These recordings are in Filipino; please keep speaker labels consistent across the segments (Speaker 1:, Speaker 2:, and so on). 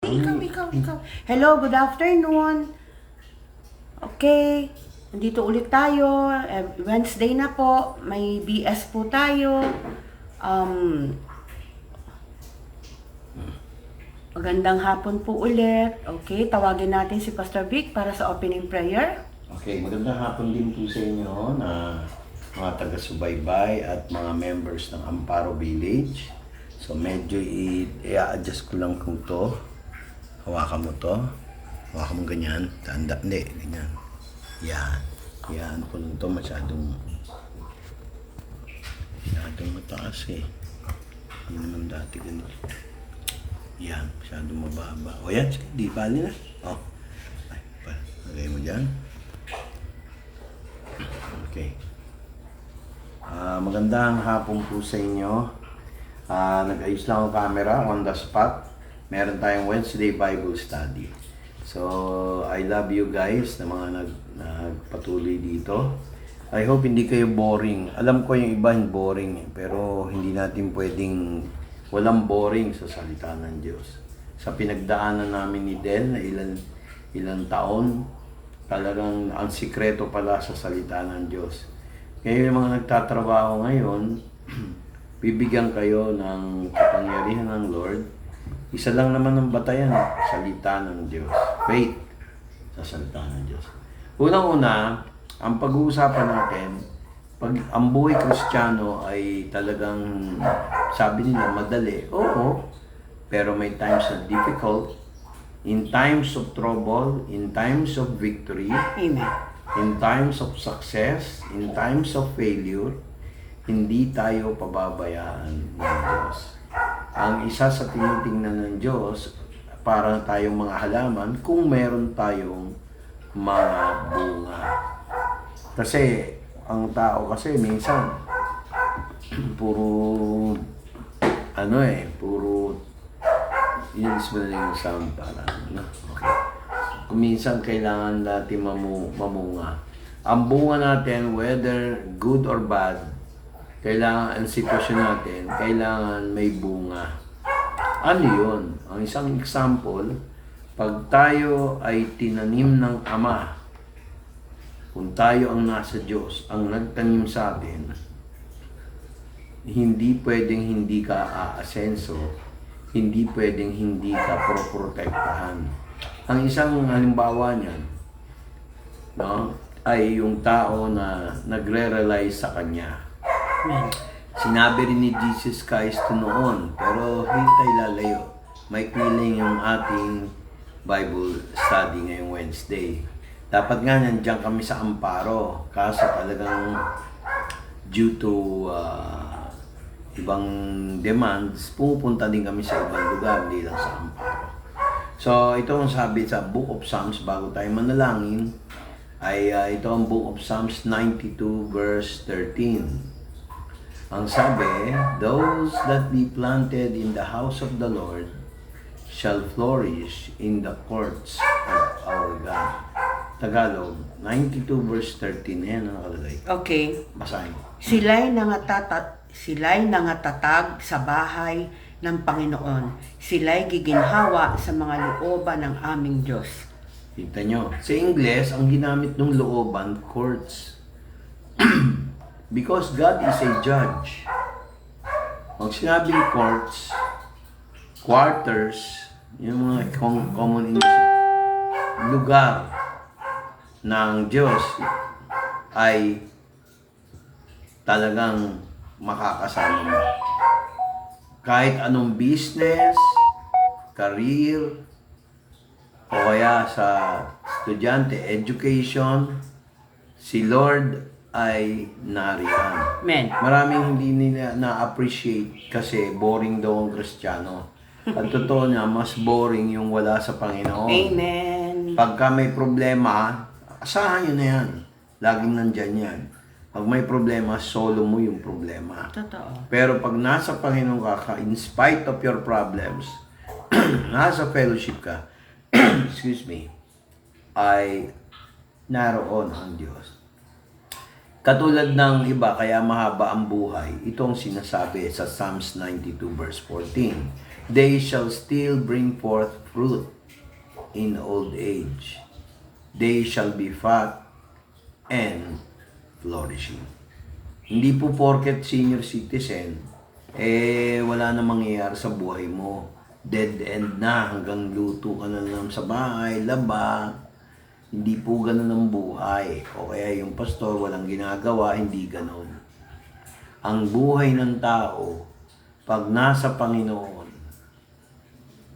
Speaker 1: Ikaw. Hello, good afternoon. Okay, nandito ulit tayo. Wednesday na po. May BS po tayo. Magandang hapon po ulit. Okay, tawagin natin si Pastor Vic para sa opening prayer.
Speaker 2: Okay, magandang hapon din po sa inyo na mga taga-subaybay at mga members ng Amparo Village. So medyo i-adjust ko lang kung to. Hawakan mo to. Hawakan mo ganyan. Tanda, hindi, ganyan. Yan. Yan ko lang to masyadong mataas eh. Hindi naman dati ganito. Yan, masyadong mababa. O yan, di bali na. O. Ay, lagay mo dyan. Okay. Magandang hapon po sa inyo. Nag-ayos lang ang camera on the spot. Meron tayong Wednesday Bible Study. So, I love you guys na mga nagpatuloy dito. I hope hindi kayo boring. Alam ko yung iba yung boring, pero hindi natin pwedeng walang boring sa salita ng Diyos. Sa pinagdaanan namin ni Del na ilang taon, talagang ang sikreto pala sa salita ng Diyos. Kaya yung mga nagtatrabaho ngayon, bibigyan kayo ng kapangyarihan ng Lord. Isa lang naman ang batayan, salita ng Diyos. Faith sa salita ng Diyos. Unang-una, ang pag-uusapan natin, pag ang buhay Kristiyano ay talagang, sabi nila, madali. Oo, pero may times na difficult. In times of trouble, in times of victory,
Speaker 1: Amen.
Speaker 2: in times of success, in times of failure, hindi tayo pababayaan ng Diyos. Ang isa sa tinitingnan ng Diyos, para tayong mga halaman, kung meron tayong mga bunga. Kasi, ang tao kasi minsan, puro, inis mo na yung sound para, okay. Kung minsan kailangan natin mamunga. Ang bunga natin, whether good or bad, kailangan ang sitwasyon natin, kailangan may bunga. Ano yun? Ang isang example, pag tayo ay tinanim ng Ama, kung tayo ang nasa Diyos, ang nagtanim sa atin, hindi pwedeng hindi ka aasenso, hindi pwedeng hindi ka protektahan. Ang isang halimbawa niyan, no, ay yung tao na nagre-rely sa Kanya. Sinabi rin ni Jesus Christ noon, pero hindi tayo lalayo. May feeling yung ating Bible study ngayong Wednesday. Dapat nga nandiyan kami sa Amparo, kaso talagang due to ibang demands, pumupunta din kami sa ibang lugar, hindi lang sa Amparo. So, ito ang sabi sa Book of Psalms, bago tayo manalangin, ay ito ang Book of Psalms 92 verse 13. Ang sabi, those that be planted in the house of the Lord shall flourish in the courts of our God. Tagalog, 92 verse 13. Ayan ang nakalagay.
Speaker 1: Okay.
Speaker 2: Basahin.
Speaker 1: Sila'y nangatatag sa bahay ng Panginoon. Sila'y giginhawa sa mga looban ng aming Diyos.
Speaker 2: Kita nyo. Sa Ingles, ang ginamit ng looban, courts. Because God is a judge. Pag sinabing courts, quarters, yung mga common English, lugar ng Diyos ay talagang makakasama mo. Kahit anong business, career, o kaya sa estudyante, education, si Lord ay nariyan.
Speaker 1: Amen.
Speaker 2: Maraming hindi nila na-appreciate kasi boring daw ang Kristiyano. At totoo niya, mas boring yung wala sa Panginoon.
Speaker 1: Amen.
Speaker 2: Pagka may problema, asahan nyo na yan. Laging nandyan yan. Pag may problema, solo mo yung problema.
Speaker 1: Totoo.
Speaker 2: Pero pag nasa Panginoon ka, in spite of your problems, nasa fellowship ka, excuse me, ay naroon ang Diyos. Katulad ng iba, kaya mahaba ang buhay, itong sinasabi sa Psalms 92 verse 14. they shall still bring forth fruit in old age. They shall be fat and flourishing. Hindi po porket senior citizen, wala na mangyayari sa buhay mo. Dead end na, hanggang luto ka na lang sa bahay, laba. Hindi po ganun ang buhay. O kaya yung pastor walang ginagawa, hindi ganun. Ang buhay ng tao, pag nasa Panginoon,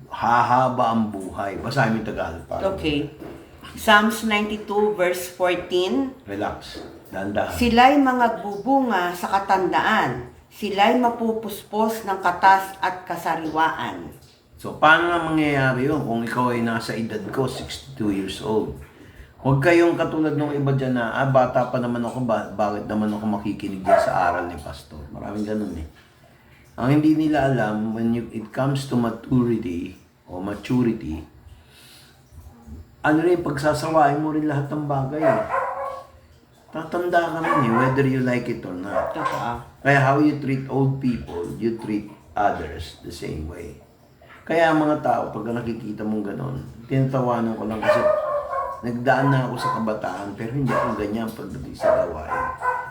Speaker 2: hahaba ang buhay. Basahin mo yung Tagalog.
Speaker 1: Okay. Psalms 92 verse 14.
Speaker 2: Relax. Dahan-dahan.
Speaker 1: Sila'y mangagbubunga sa katandaan. Sila'y mapupuspos ng katas at kasariwaan.
Speaker 2: So, paano na mangyayari yun kung ikaw ay nasa edad ko, 62 years old? Huwag kayong katulad ng iba dyan na, bata pa naman ako, bakit naman ako makikinig dyan sa aral ni pastor? Maraming ganun eh. Ang hindi nila alam, when it comes to maturity, o maturity, ano rin, pagsasawain mo rin lahat ng bagay eh. Tatanda ka rin eh, whether you like it or not.
Speaker 1: Totoo.
Speaker 2: Kaya how you treat old people, you treat others the same way. Kaya mga tao, pag nakikita mong ganon, tinatawanan ko lang kasi nagdaan na ako sa kabataan, pero hindi ako ganyan pagdating sa gawain.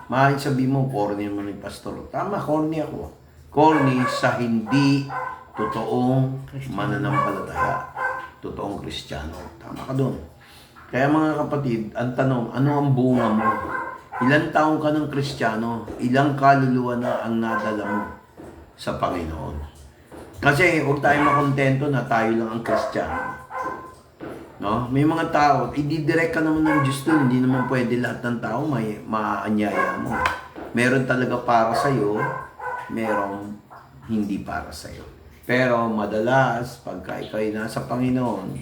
Speaker 2: Maaaring sabihin mo, corny naman yung pastor. Tama, corny ako. Corny sa hindi totoong mananampalataya. Totoong Kristiyano. Tama ka doon. Kaya mga kapatid, ang tanong, ano ang bunga mo? Ilang taong ka ng Kristiyano? Ilang kaluluwa na ang nadala mo sa Panginoon? Kasi huwag tayo makontento na tayo lang ang Kristiyano. No? May mga tao, i-direct ka naman ng Diyos doon. Hindi naman pwede lahat ng tao maanyaya mo. Meron talaga para sa'yo, merong hindi para sa'yo. Pero madalas, pagka ikaw ay nasa Panginoon,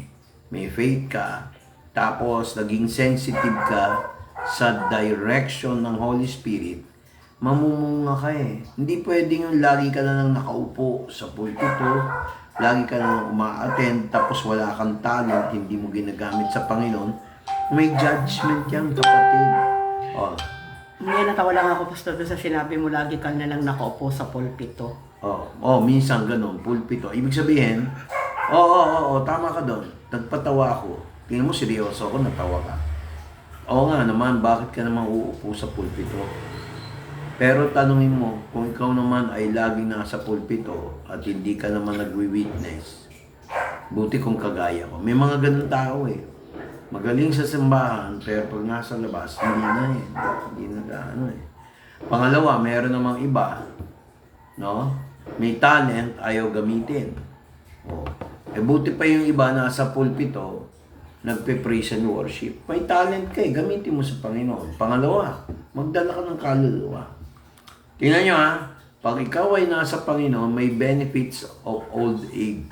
Speaker 2: may faith ka, tapos naging sensitive ka sa direction ng Holy Spirit, mamumunga ka eh. Hindi pwedeng yung lagi ka na lang nakaupo sa pulpito, lagi ka na lang uma-attend, tapos wala kang talent, hindi mo ginagamit sa Panginoon. May judgment yan, kapatid. Oh.
Speaker 1: Ngayon natawa lang ako, pastor, doon sa sinabi mo, lagi ka na lang nakaupo sa pulpito.
Speaker 2: Minsan ganun, pulpito. Ibig sabihin, tama ka doon. Nagpatawa ako. Tingnan mo, seryoso ako, natawa ka. Oo nga naman, bakit ka naman uupo sa pulpito? Pero tanungin mo, kung ikaw naman ay laging nasa pulpito at hindi ka naman nagwi-witness, buti kung kagaya ko. May mga ganun tao eh. Magaling sa simbahan, pero pag nasa labas, hindi na eh. Hindi na eh. Pangalawa, meron namang iba, no? May talent, ayaw gamitin. Buti pa yung iba nasa pulpito, nagpe-praise and worship. May talent ka eh, gamitin mo sa Panginoon. Pangalawa, magdala ka ng kaluluwa. Tingnan nyo pag ikaw ay nasa Panginoon, may benefits of old age.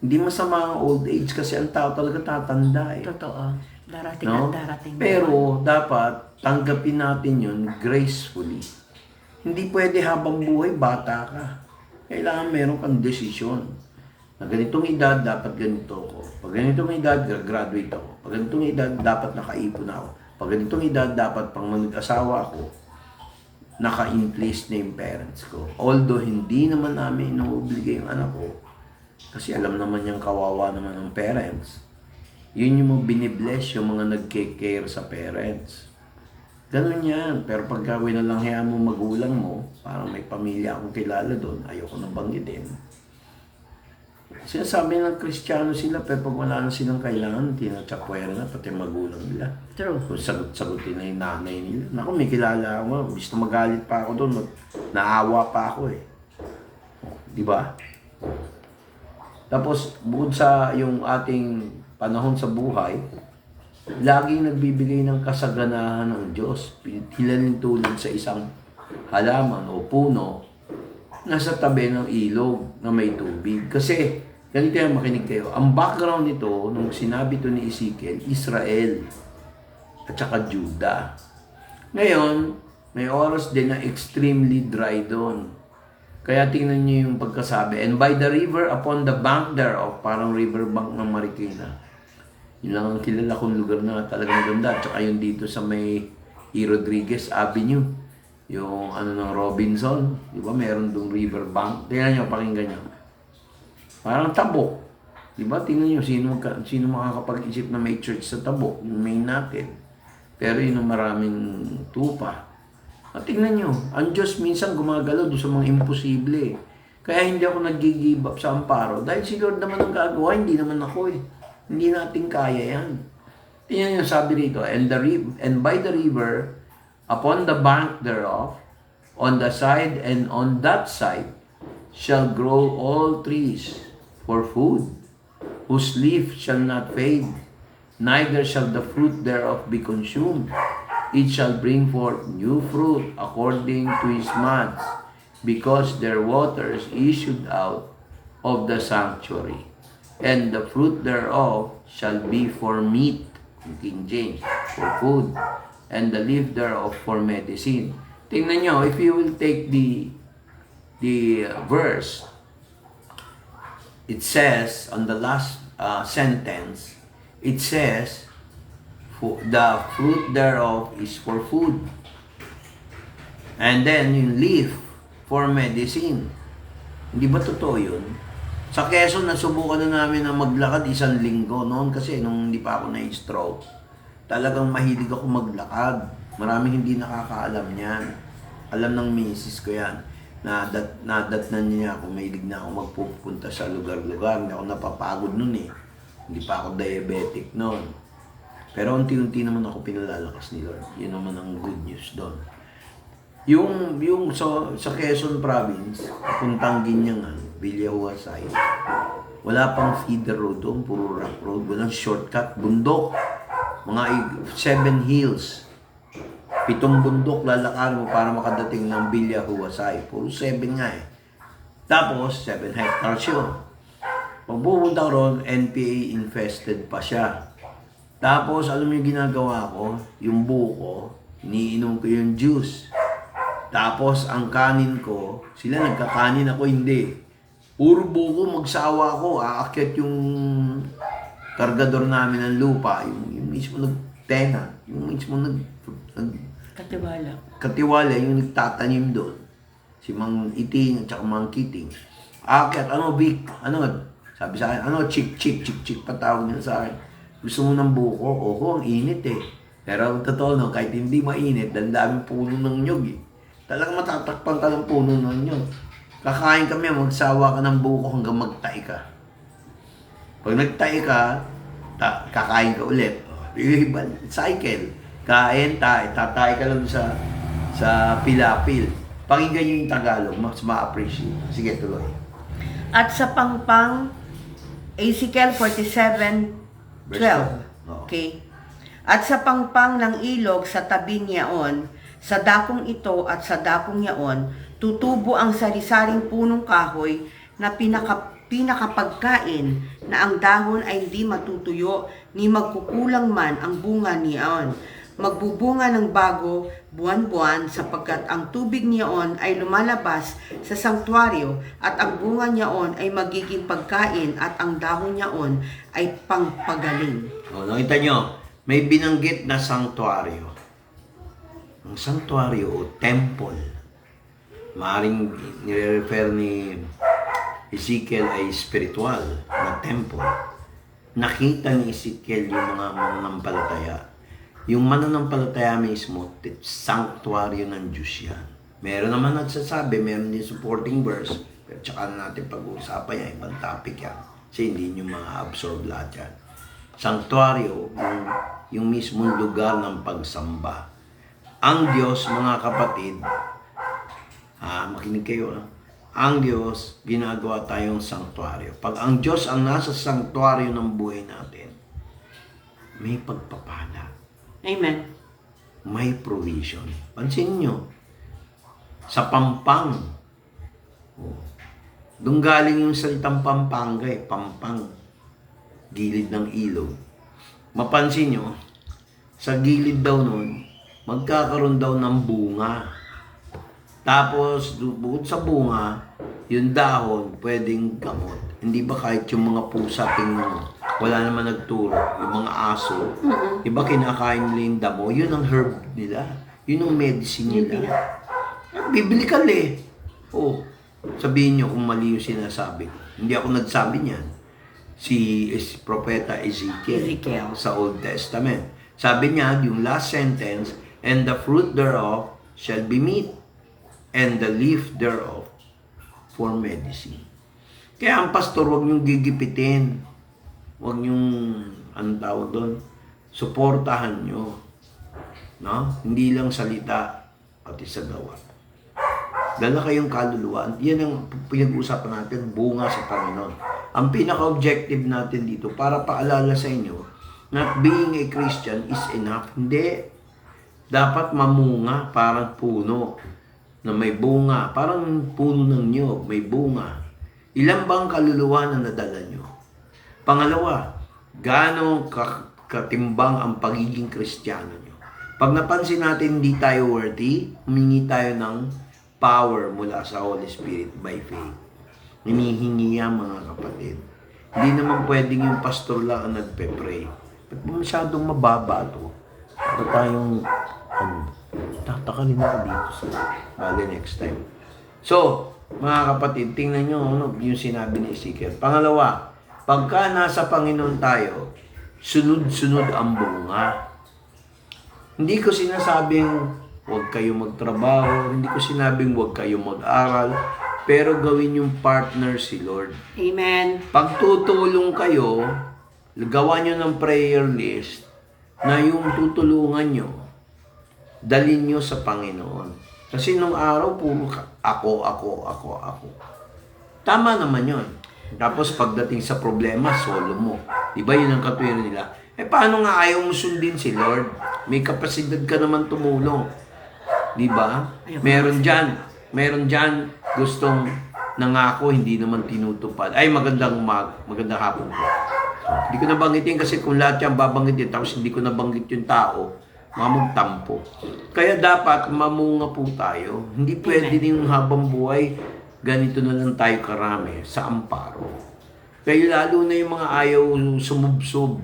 Speaker 2: Hindi masama ang old age kasi ang tao talaga tatanda eh.
Speaker 1: Totoo. Darating
Speaker 2: No?
Speaker 1: at darating.
Speaker 2: Pero dapat tanggapin natin yun gracefully. Hindi pwede habang buhay, bata ka. Kailangan meron kang desisyon. Na ganitong edad, dapat ganito ako. Pag ganitong edad, graduate ako. Pag ganitong edad, dapat nakaipon ako. Pag ganitong edad, dapat pang mag-asawa ako, naka-in-place na yung parents ko. Although hindi naman namin inuobligay yung anak ko, kasi alam naman yung kawawa naman ng parents. Yun yung binibless yung mga nagke-care sa parents. Ganun yan. Pero pag gawin na lang hayaan mo magulang mo, parang may pamilya akong kilala doon, ayoko nang banggitin. Sinasabi ng Kristiyano sila, pero pag wala na silang kailangan, tinatsakwera na, pati magulang nila.
Speaker 1: True.
Speaker 2: Kung sagot-sagutin na yung nanay nila. Naku, may kilala ako, gusto magalit pa ako doon, naawa pa ako eh. Di ba? Tapos, bukod sa yung ating panahon sa buhay, laging nagbibigay ng kasaganahan ng Diyos. Hilalin tulad sa isang halaman o puno, nasa tabi ng ilog na may tubig. Kasi, ganito yan, makinig kayo. Ang background nito, nung sinabi to ni Ezekiel, Israel at saka Judah. Ngayon, may oras din na extremely dry doon. Kaya tingnan niyo yung pagkasabi. And by the river upon the bank thereof, parang river bank ng Marikina. Yun lang ang kilala kong lugar na talagang ganda. At saka yung dito sa may E. Rodriguez Avenue. Yung ano ng Robinson, di ba? Meron dong riverbank. Tingnan nyo, pakinggan nyo. Parang tabok. Di ba? Tingnan nyo, sino makakapag-isip na may church sa tabok? Yung main natin. Pero yun ang maraming tupa. At tingnan nyo, ang Diyos minsan gumagalaw doon sa mga imposible. Kaya hindi ako nag-give up sa amparo. Dahil si Lord naman ang gagawa, hindi naman ako eh. Hindi natin kaya yan. Tingnan nyo, sabi rito, and by the river, upon the bank thereof, on the side and on that side, shall grow all trees for food, whose leaf shall not fade, neither shall the fruit thereof be consumed. It shall bring forth new fruit according to his months, because their waters issued out of the sanctuary. And the fruit thereof shall be for meat, King James, for food, and the leaf thereof for medicine. Tingnan nyo, if you will take the verse, it says, on the last sentence, it says, the fruit thereof is for food. And then, yung leaf, for medicine. Hindi ba totoo yun? Sa Quezon, nasubukan na namin na maglakad 1 linggo noon kasi nung hindi pa ako na-stroke. Talagang mahilig ako maglakad. Maraming hindi nakakaalam niyan. Alam ng misis ko yan. Nadatnan niya ako, mahilig na ako magpupunta sa lugar-lugar. Hindi ako napapagod noon eh. Hindi pa ako diabetic noon. Pero unti-unti naman ako pinalalakas ni Lord. Yun naman ang good news doon. Yung sa Quezon Province, puntang Ginyangan, Villahuasay, wala pang feeder road doon, puro rock road, walang shortcut, bundok, mga 7 hills, 7 bundok lalakarin mo para makadating ng Villahuasay, puro 7 nga eh. Tapos, 7 hectares yun. Pag pupunta ko ron, NPA infested pa siya. Tapos, alam mo yung ginagawa ko, yung buko, iniinom ko yung juice. Tapos, ang kanin ko, sila nagkakanin, ako hindi. Puro buko, magsawa ko. Aakyat yung kargador namin ng lupa. Yung mismo nagtenga. Yung mismo katiwala, yung nagtatanim doon. Si Mang Iting at saka Mang Kiting. Aakyat, Vic? Sabi sa akin, chik, patawag niya sa akin. Gusto mo ng buko? Oo, ang init eh. Pero totoo no, kahit hindi mainit, daming puno ng nyog eh. Talagang matatakpan ka ng puno ng nyog. Kakain kami, magsawa ka ng buko hanggang magtae ka. Pag nagtae ka, kakain ka ulit. Cycle. Kain, tae. Tatay ka lang sa pilapil. Pakinggan nyo yung Tagalog, mas ma-appreciate. Sige, tuloy.
Speaker 1: At sa pangpang, Ezekiel 47:12. Okay. At sa pangpang ng ilog sa tabi niyaon, sa dakong ito at sa dakong yaon, tutubo ang sari-saring punong kahoy na pinakapagkain na ang dahon ay hindi matutuyo ni magkukulang man ang bunga niyaon. Magbubunga ng bago buwan-buwan sapagkat ang tubig niyaon ay lumalabas sa sanktuaryo at ang bunga niyaon ay magiging pagkain at ang dahon niyaon ay pangpagaling.
Speaker 2: Nakita nyo, may binanggit na sanktuaryo. Ang sanktuaryo o temple, maaaring nire-refer ni Ezekiel ay spiritual na temple. Nakita ni Ezekiel yung mga mananampalataya. Yung mananampalataya mismo, sanktuaryo ng Diyos yan. Meron naman nagsasabi, meron din supporting verse, pero tsaka natin pag-uusapan yan, ibang topic yan. Kasi hindi nyo ma-absorb lahat yan. Sanktuaryo, yung mismong lugar ng pagsamba. Ang Diyos, mga kapatid, makinig kayo, ang Diyos, ginagawa tayong sanktuaryo. Pag ang Diyos ang nasa sanktuaryo ng buhay natin, may pagpapala.
Speaker 1: Amen.
Speaker 2: May provision. Pansin nyo, sa Pampang, doon galing yung salitang Pampanga Pampang, gilid ng ilog. Mapansin nyo, sa gilid daw nun, magkakaroon daw ng bunga. Tapos, bukod sa bunga, yung dahon, pwedeng gamot. Hindi ba kahit yung mga pusa, tingnan mo, wala naman nagturo, yung mga aso, di ba kinakain nila yung damo? Yun ang herb nila. Yun ang medicine nila. Biblical eh. Sabihin nyo kung mali yung sinasabi ko. Hindi ako nagsabi niyan. Si Propeta Ezekiel sa Old Testament. Sabi niya, yung last sentence, and the fruit thereof shall be meat, and the leaf thereof for medicine. Kaya ang pastor, huwag niyong gigipitin. Huwag niyong, anong tawag doon? Suportahan niyo. No? Hindi lang salita, pati sa gawa. Dala kayong kaluluwa. Yan ang pinag-uusapan natin, bunga sa Panginoon. Ang pinaka-objective natin dito, para paalala sa inyo, not being a Christian is enough. Hindi. Dapat mamunga, parang puno na may bunga. Parang puno ng niyog, may bunga. Ilan bang kaluluwa na nadala nyo? Pangalawa, gaano katimbang ang pagiging Kristiyano nyo? Pag napansin natin hindi tayo worthy, humingi tayo ng power mula sa Holy Spirit by faith. Hinihingi yan, mga kapatid. Hindi naman pwedeng yung pastor lang ang nagpe-pray. Ba't masyadong mababa ito? Ba't tayong, tatakalin ako dito sa bali next time. So, mga kapatid, tingnan nyo yung sinabi ni Ezekiel. Pangalawa, pagka nasa Panginoon tayo, sunod-sunod ang bunga. Hindi ko sinasabing huwag kayo magtrabaho, hindi ko sinabing huwag kayo mag-aral, pero gawin yung partner si Lord.
Speaker 1: Amen.
Speaker 2: Pagtutulong kayo, gawa nyo ng prayer list na yung tutulungan nyo, dalhin nyo sa Panginoon. Kasi nung araw, puro ako. Tama naman yun. Tapos pagdating sa problema, solo mo. Diba yun ang katwiran nila? Paano nga ayaw mo sundin si Lord? May kapasidad ka naman tumulong. Diba? Meron dyan gustong nangako, hindi naman tinutupad. Ay, magandang hapon po. Hindi ko nabanggitin kasi kung lahat yan babanggitin, tapos hindi ko nabanggit yung tao, magtampo. Kaya dapat mamunga po tayo. Hindi pwede din yung habang buhay, ganito na lang tayo karami sa amparo. Kaya lalo na yung mga ayaw sumubsob,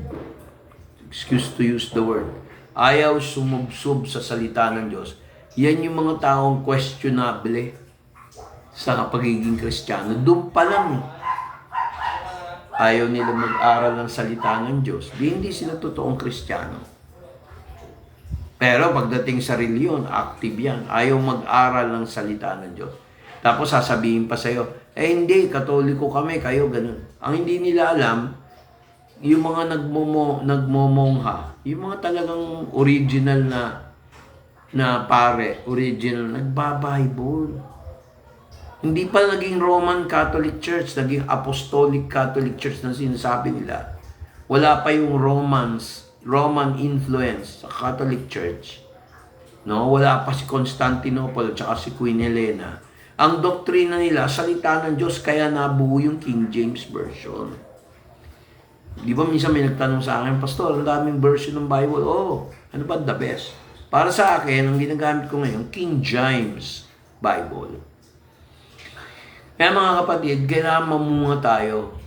Speaker 2: excuse to use the word, ayaw sumubsob sa salita ng Diyos. Yan yung mga taong questionable sa pagiging Kristiyano. Doon pa lang, ayaw nila mag-aral ng salita ng Diyos. Hindi sila totoong Kristiyano. Pero pagdating sa reliyon, active yan. Ayaw mag-aral ng salita ng Diyos. Tapos sasabihin pa sa'yo, hindi, Katoliko kami, kayo ganun. Ang hindi nila alam, yung mga nagmomongha, yung mga talagang original na pare, original, nagba-Bible. Hindi pa naging Roman Catholic Church, naging Apostolic Catholic Church na sinasabi nila. Wala pa yung Roman influence sa Catholic Church. No, wala pa si Constantinople at si Queen Helena. Ang doktrina nila, salita ng Diyos, kaya nabuo yung King James Version. Di ba minsan may nagtanong sa akin, Pastor, ang daming version ng Bible. Ano ba the best? Para sa akin, ang ginagamit ko ngayon, King James Bible. Kaya mga kapatid, kailangan mamunga tayo.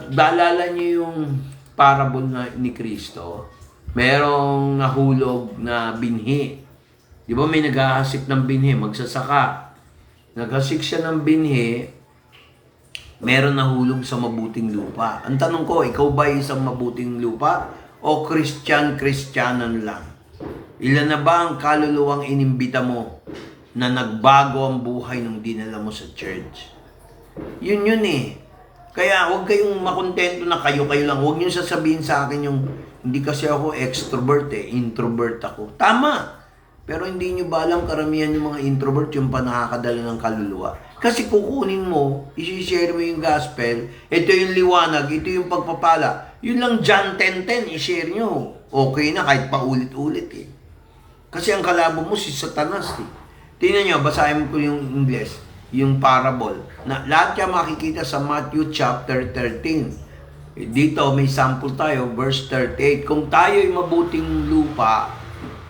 Speaker 2: Daalala niyo yung parable ni Kristo. Merong nahulog na binhi. Di ba may naghahasik ng binhi, magsasaka. Naghasik siya ng binhi, meron nahulog sa mabuting lupa. Ang tanong ko, ikaw ba isang mabuting lupa? O Kristyanan lang? Ilan na ba ang kaluluwang inimbita mo na nagbago ang buhay nung dinala mo sa church? Yun eh. Kaya huwag kayong makontento na kayo lang. Huwag niyo sasabihin sa akin yung, hindi kasi ako extrovert introvert ako. Tama! Pero hindi nyo ba alam karamihan yung mga introvert yung nakakadala ng kaluluwa? Kasi kukunin mo, isi-share mo yung gospel, ito yung liwanag, ito yung pagpapala. Yun lang John 10:10, i-share nyo. Okay na kahit paulit-ulit eh. Kasi ang kalabo mo si Satanas eh. Tingnan nyo, basahin ko yung English, yung parable. Na, lahat yan makikita sa Matthew chapter 13. Dito may sample tayo, verse 38. Kung tayo'y mabuting lupa,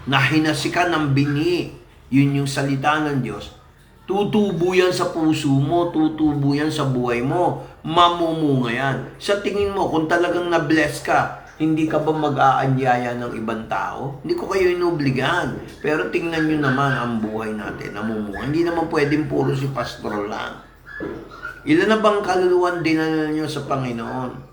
Speaker 2: na hinasikan ng binhi, yun yung salita ng Diyos, tutubo yan sa puso mo, tutubo yan sa buhay mo, mamumunga yan. Sa tingin mo, kung talagang na-bless ka, hindi ka ba mag-aanyaya ng ibang tao? Hindi ko kayo inuobligahan. Pero tingnan nyo naman ang buhay natin, namumunga. Hindi naman pwedeng puro si pastor lang. Ilan na bang kaluluwan dinala nyo sa Panginoon?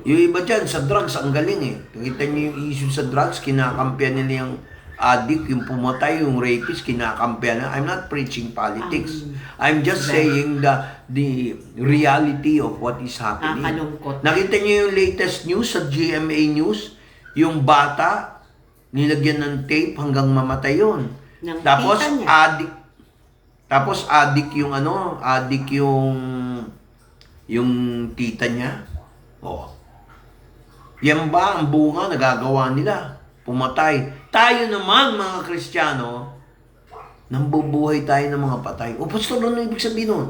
Speaker 2: Yung iba dyan, sa drugs, ang galing eh. Nakita nyo yung issue sa drugs, kinakampihan nila yung addict, yung pumatay, yung rapist, kinakampihan na. I'm not preaching politics. I'm just saying the reality of what is happening.
Speaker 1: Kalungkot.
Speaker 2: Nakita nyo yung latest news sa GMA News? Yung bata, nilagyan ng tape hanggang mamatay yun. Tapos,
Speaker 1: tita niya.
Speaker 2: addict yung yung tita niya. Oh. Yan ba ang bunga nagagawa nila? Pumatay. Tayo naman, mga Kristiyano, nambubuhay tayo ng mga patay. O, pastor, ano ibig sabihin nun?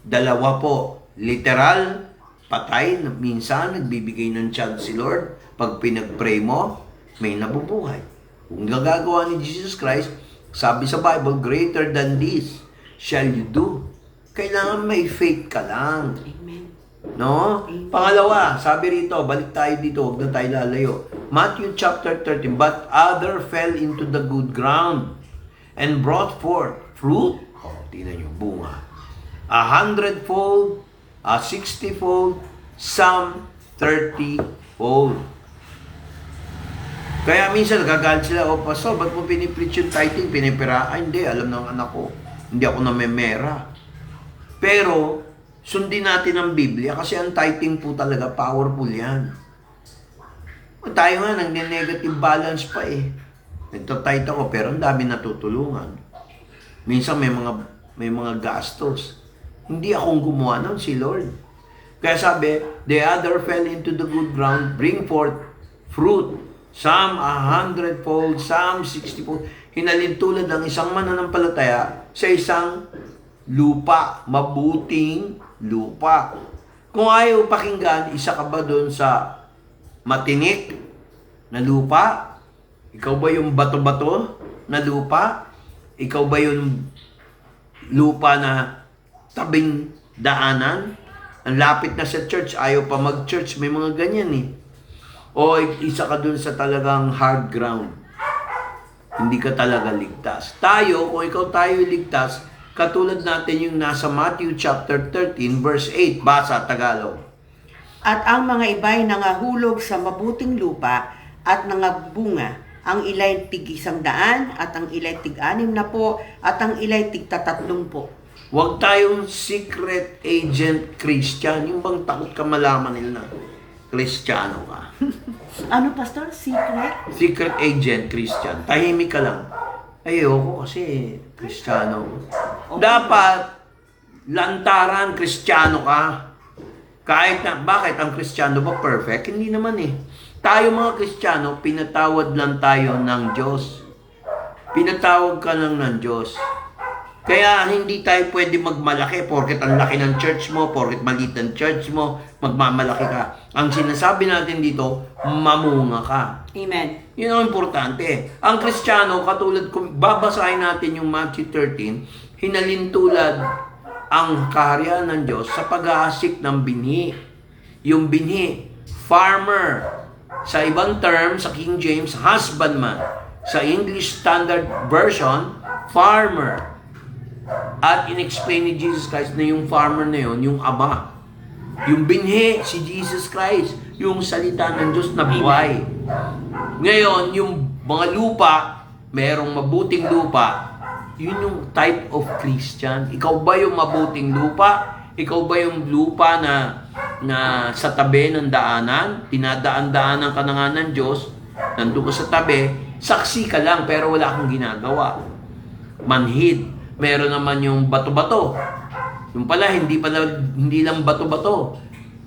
Speaker 2: Dalawa po. Literal, patay, minsan nagbibigay ng chance si Lord. Pag pinag-pray mo, may nabubuhay. Kung gagagawa ni Jesus Christ, sabi sa Bible, greater than this shall you do. Kailangan may faith ka lang.
Speaker 1: Amen.
Speaker 2: No? Pangalawa, sabi rito, balik tayo dito, huwag na tayo lalayo. Matthew chapter 13, but other fell into the good ground and brought forth fruit. Oh, tingnan nyo, bunga. 100-fold, 60-fold, some 30-fold. Kaya minsan nagagalit sila, oh pastor, ba't mo pinipreach yung tithing, pinipira? Ay, hindi, alam ng anak ko. Hindi ako namemera. Pero, sundin natin ang Biblia kasi ang tithing po talaga, powerful yan. Tayo nga, nag-negative balance pa eh. Nagtatithe ako, pero ang dami natutulungan. Minsan may mga gastos. Hindi akong gumawa nun, si Lord. Kaya sabi, the other fell into the good ground, bring forth fruit. Some 100-fold, some 60-fold. Hinalin tulad ng isang mananampalataya sa isang lupa, mabuting lupa. Kung ayaw pakinggan, isa ka ba doon sa matinik na lupa? Ikaw ba yung bato-bato na lupa? Ikaw ba yung lupa na tabing daanan? Ang lapit na sa church, ayaw pa mag-church, may mga ganyan eh. O isa ka dun sa talagang hard ground. Hindi ka talaga ligtas. Tayo, kung ikaw tayo ligtas, katulad natin yung nasa Matthew chapter 13 verse 8, basa Tagalog.
Speaker 1: At ang mga iba'y nangahulog sa mabuting lupa at nangabunga. Ang ila'y tig-100 at ang ila'y tig-60 at ang ila'y tig-30 po.
Speaker 2: Huwag tayong secret agent Christian. Yung bang takot ka malaman nila na Kristiyano ka.
Speaker 1: Ano, pastor? Secret?
Speaker 2: Secret agent Christian. Tahimik ka lang. Ayoko kasi Kristiyano. Dapat lantaran Kristiyano ka. Kahit na, bakit ang Kristiyano ba perfect? Hindi naman eh. Tayo mga Kristiyano, pinatawad lang tayo ng Diyos. Pinatawad ka lang ng Diyos. Kaya hindi tayo pwede magmalaki porket ang laki ng church mo, porket maliit ang church mo, magmamalaki ka. Ang sinasabi natin dito, mamunga ka.
Speaker 1: Amen.
Speaker 2: Yun ang importante. Ang Kristiyano, katulad kung babasahin natin yung Matthew 13, hinalintulad ang kaharian ng Diyos sa pag-aasik ng binhi. Yung binhi, farmer. Sa ibang term, sa King James, husbandman. Sa English Standard Version, farmer. At in-explain ni Jesus Christ na yung farmer na yun, yung ama. Yung binhi, si Jesus Christ. Yung salita ng Diyos na buhay. Ngayon, yung mga lupa, merong mabuting lupa, yun yung type of Christian. Ikaw ba yung mabuting lupa? Ikaw ba yung lupa na sa tabi ng daanan? Tinadaan-daanan ka na nga ng Diyos, nandun ka sa tabi, saksi ka lang pero wala kang ginagawa. Manhid. Meron naman yung bato-bato. Yung pala, hindi lang bato-bato.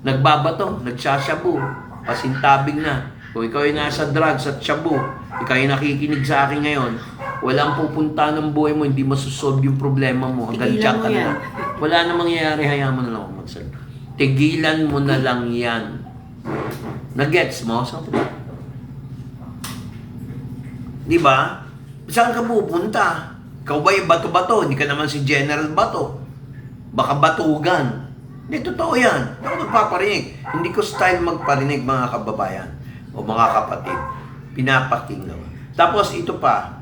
Speaker 2: Nagbabato, nagsasyabu, pasintabing na. Kung ikaw ay nasa drugs at shabu, ikaw ay nakikinig sa akin ngayon, walang pupunta ng buhay mo, hindi masosolve yung problema mo. Hanggang dyan ka na. Wala na mangyayari, hayaan mo na lang ako magsalita. Tigilan mo na lang yan. Nag-gets mo? Di ba? Saan ka pupunta? Ikaw ba yung bato-bato? Hindi ka naman si General Bato. Baka batugan. Hindi, totoo yan. Hindi ako nagpaparinig. Hindi ko style magparinig, mga kababayan o mga kapatid. Pinapakinggan. Tapos ito pa.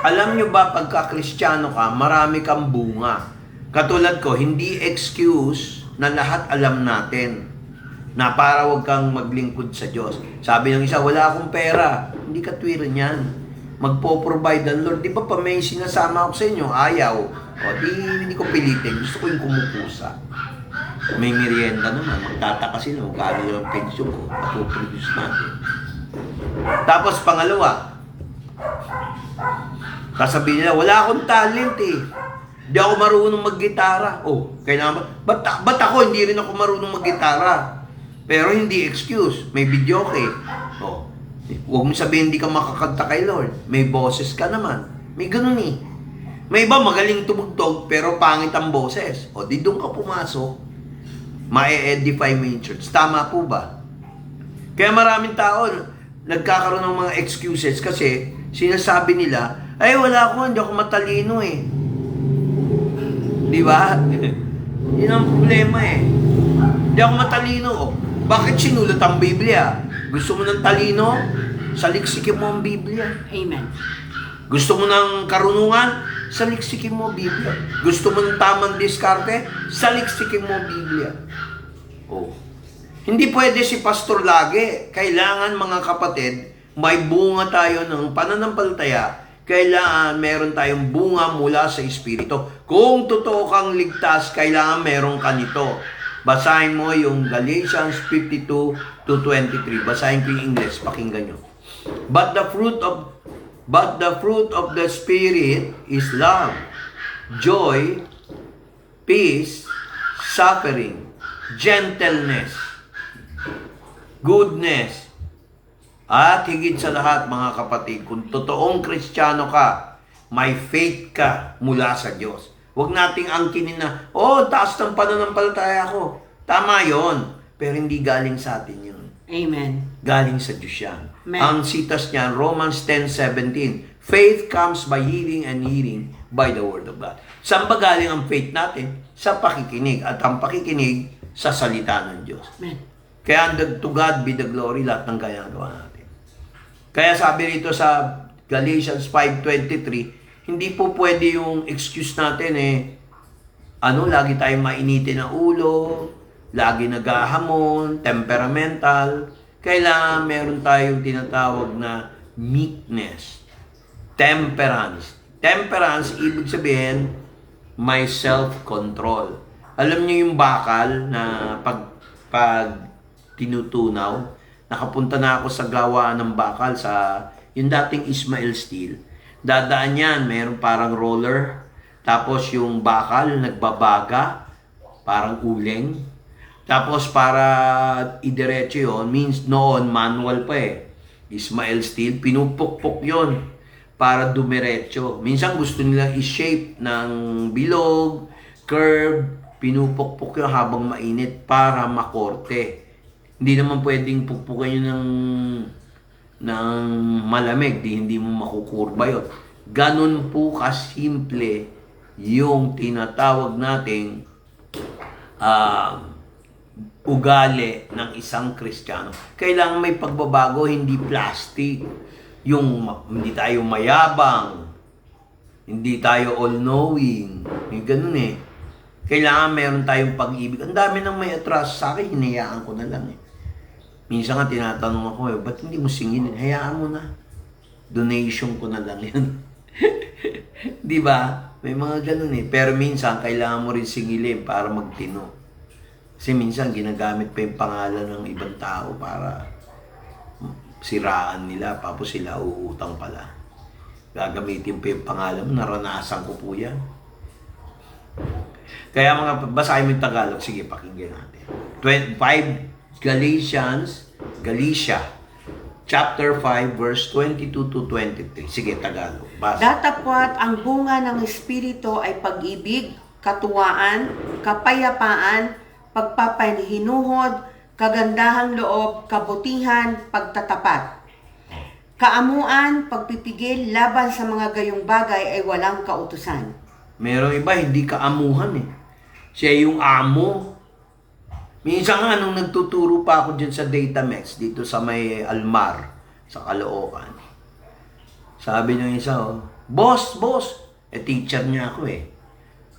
Speaker 2: Alam nyo ba, pagka Kristiyano ka, marami kang bunga. Katulad ko, hindi excuse na lahat alam natin na para wag kang maglingkod sa Diyos. Sabi ng isa, wala akong pera. Hindi katwiran yan. Magpo-provide ang Lord. Di ba pa may sinasama ako sa inyo? Ayaw. O di, hindi ko pilitin. Gusto ko yung kumukusa. May merienda naman. Magtataka sila. Magkano yung pension ko. Mapuproduce natin. Tapos pangalawa, sasabihin nila, wala akong talent eh. Hindi ako marunong maggitara. Oh, kailangan ba? Ba't ako hindi rin ako marunong maggitara? Pero hindi excuse. May video okay. Oh, huwag mo sabihin hindi ka makakanta kay Lord. May boses ka naman. May ganun eh. May iba magaling tumugtog pero pangit ang boses. O di doon ka pumasok. Ma-edify mo yung church. Tama po ba? Kaya maraming tao nagkakaroon ng mga excuses kasi sinasabi nila, ay wala ako, hindi ako matalino eh. Di ba? Yun ang problema eh. Hindi ako matalino. Oh, bakit sinulat ang Biblia? Gusto mo ng talino? Saliksikin mo ang Biblia.
Speaker 1: Amen.
Speaker 2: Gusto mo ng karunungan? Saliksikin mo ang Biblia. Gusto mo ng tamang diskarte? Saliksikin mo ang Biblia. Oh. Hindi pwede si pastor lagi. Kailangan mga kapatid, may bunga tayo ng pananampalataya. Kailangan meron tayong bunga mula sa Espiritu. Kung totoo kang ligtas, kailangan meron ka nito. Basahin mo yung Galatians 52 to 23. Basahin ko yung English, pakinggan nyo. But the fruit of the Spirit is love, joy, peace, suffering, gentleness, goodness, at higit sa lahat mga kapatid, kung totoong Kristiyano ka, may faith ka mula sa Diyos. Huwag nating angkinin na, taas ng pananampalataya ko. Tama yon, pero hindi galing sa atin yun.
Speaker 1: Amen.
Speaker 2: Galing sa Diyos yan.
Speaker 1: Amen.
Speaker 2: Ang sitas niyan, Romans 10:17. Faith comes by hearing and hearing by the Word of God. Saan ba galing ang faith natin? Sa pakikinig. At ang pakikinig sa salita ng Diyos.
Speaker 1: Amen.
Speaker 2: Kaya to God be the glory, lahat ng ginagawa natin. Kaya sabi rito sa Galatians 5:23, hindi po pwede yung excuse natin lagi tayong mainitin ang ulo, lagi naghahamon, temperamental. Kailangan meron tayong tinatawag na meekness, temperance. Temperance, ibig sabihin, may self-control. Alam niyo yung bakal na pag tinutunaw, nakapunta na ako sa gawaan ng bakal sa yung dating Ismail Steel. Dadaan yan, mayroong parang roller, tapos yung bakal nagbabaga, parang uling. Tapos para idiretso yun, means noon manual pa Ismail Steel, pinupukpok yon para dumiretso. Minsan gusto nilang i-shape ng bilog, curve, pinupukpok yun habang mainit para makorte. Hindi naman pwedeng pukpukin yun ng malamig, hindi mo makukurba yun. Ganon po kasimple yung tinatawag nating ugali ng isang Kristiyano. Kailangan may pagbabago, hindi plastic. Yung hindi tayo mayabang, hindi tayo all-knowing. Yung ganun Kailangan meron tayong pag-ibig. Ang dami nang may atras sa akin, hinayaan ko na lang Minsan nga tinatanong ako, ba't hindi mo singilin? Hayaan mo na. Donation ko na lang yan. Di ba? May mga ganun Pero minsan, kailangan mo rin singilin para magtino. Kasi minsan, ginagamit pa yung pangalan ng ibang tao para siraan nila, tapos sila uutang pala. Gagamitin pa yung pangalan mo, naranasan ko po yan. Kaya basahin mo yung Tagalog, sige, pakinggan natin. 5 Galatia, chapter 5, verse 22 to 23. Sige, Tagalog. Basa.
Speaker 1: Datapwat ang bunga ng Espiritu ay pag-ibig, katuwaan, kapayapaan, pagpapahinuhod, kagandahang loob, kabutihan, pagtatapat. Kaamuan, pagpipigil laban sa mga gayong bagay ay walang kautusan.
Speaker 2: Merong iba, hindi kaamuhan Siya yung amo. Minsan nga, nung nagtuturo pa ako dyan sa Datamex, dito sa may Almar, sa Caloocan. Sabi ng isa, boss, teacher niya ako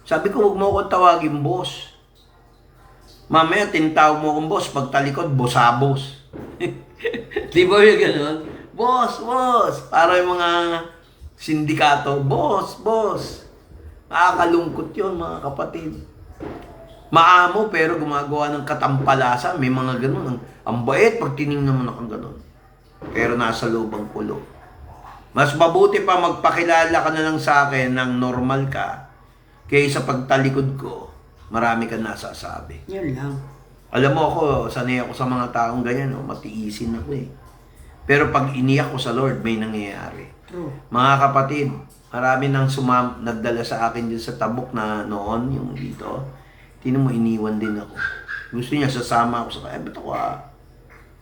Speaker 2: Sabi ko, huwag mo akong tawagin boss. Mamaya, tinatawag mo akong boss, pagtalikod, bossabos. Di ba yung gano'n? Boss, boss. Para yung mga sindikato, boss, boss. Nakakalungkot yun, mga kapatid. Maamo, pero gumagawa ng katampalasan. May mga gano'n. Ang bait pag tinignan mo na kang gano'n. Pero nasa loob ang pulo. Mas mabuti pa magpakilala ka na lang sa akin ng normal ka kaysa pagtalikod ko, marami kang nasasabi.
Speaker 1: Yun lang.
Speaker 2: Alam mo ako, sanay ako sa mga taong ganyan, no? Matiisin ako eh. Pero pag iniyak ko sa Lord, may nangyayari.
Speaker 1: True.
Speaker 2: Mga kapatid, marami nang nagdala sa akin din sa tabok na noon, yung dito. Tinan mo, iniwan din ako. Gusto niya, sasama ako sa kaya. Ba't ako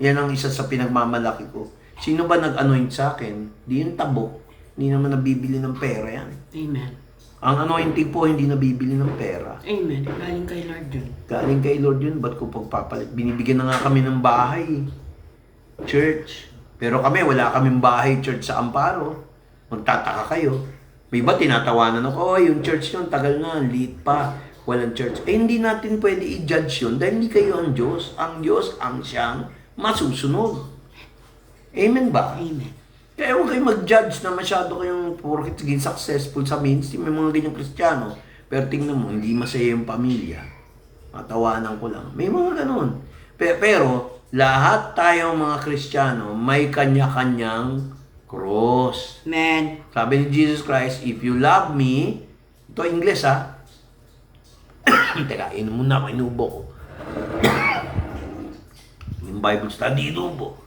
Speaker 2: Yan ang isa sa pinagmamalaki ko. Sino ba nag-anoint sa akin? Di yung tabok. Hindi naman nabibili ng pera yan.
Speaker 1: Amen.
Speaker 2: Ang anointing po, hindi nabibili ng pera.
Speaker 1: Amen. Galing kay Lord yun.
Speaker 2: Galing kay Lord yun, ba't ko pagpapalit? Binibigyan na nga kami ng bahay. Church. Pero kami, wala kaming bahay church sa Amparo. Magtataka kayo. May iba tinatawanan ako, yung church yun, tagal na, liit pa. Walang church. Eh, hindi natin pwede i-judge yun dahil hindi kayo ang Diyos. Ang Diyos ang siyang masusunod. Amen ba?
Speaker 1: Amen.
Speaker 2: Kaya huwag kayo mag-judge na masyado kayong porket sige successful sa ministry. May mga ganyang Kristiyano. Pero tingnan mo, hindi masaya yung pamilya. Matawanan ko lang. May mga ganun. Pero lahat tayong mga Kristiyano may kanya-kanyang cross.
Speaker 1: Amen.
Speaker 2: Sabi ni Jesus Christ, if you love me, ito English Teka, inom muna ako, inubo ko. Yung Bible study, inubo.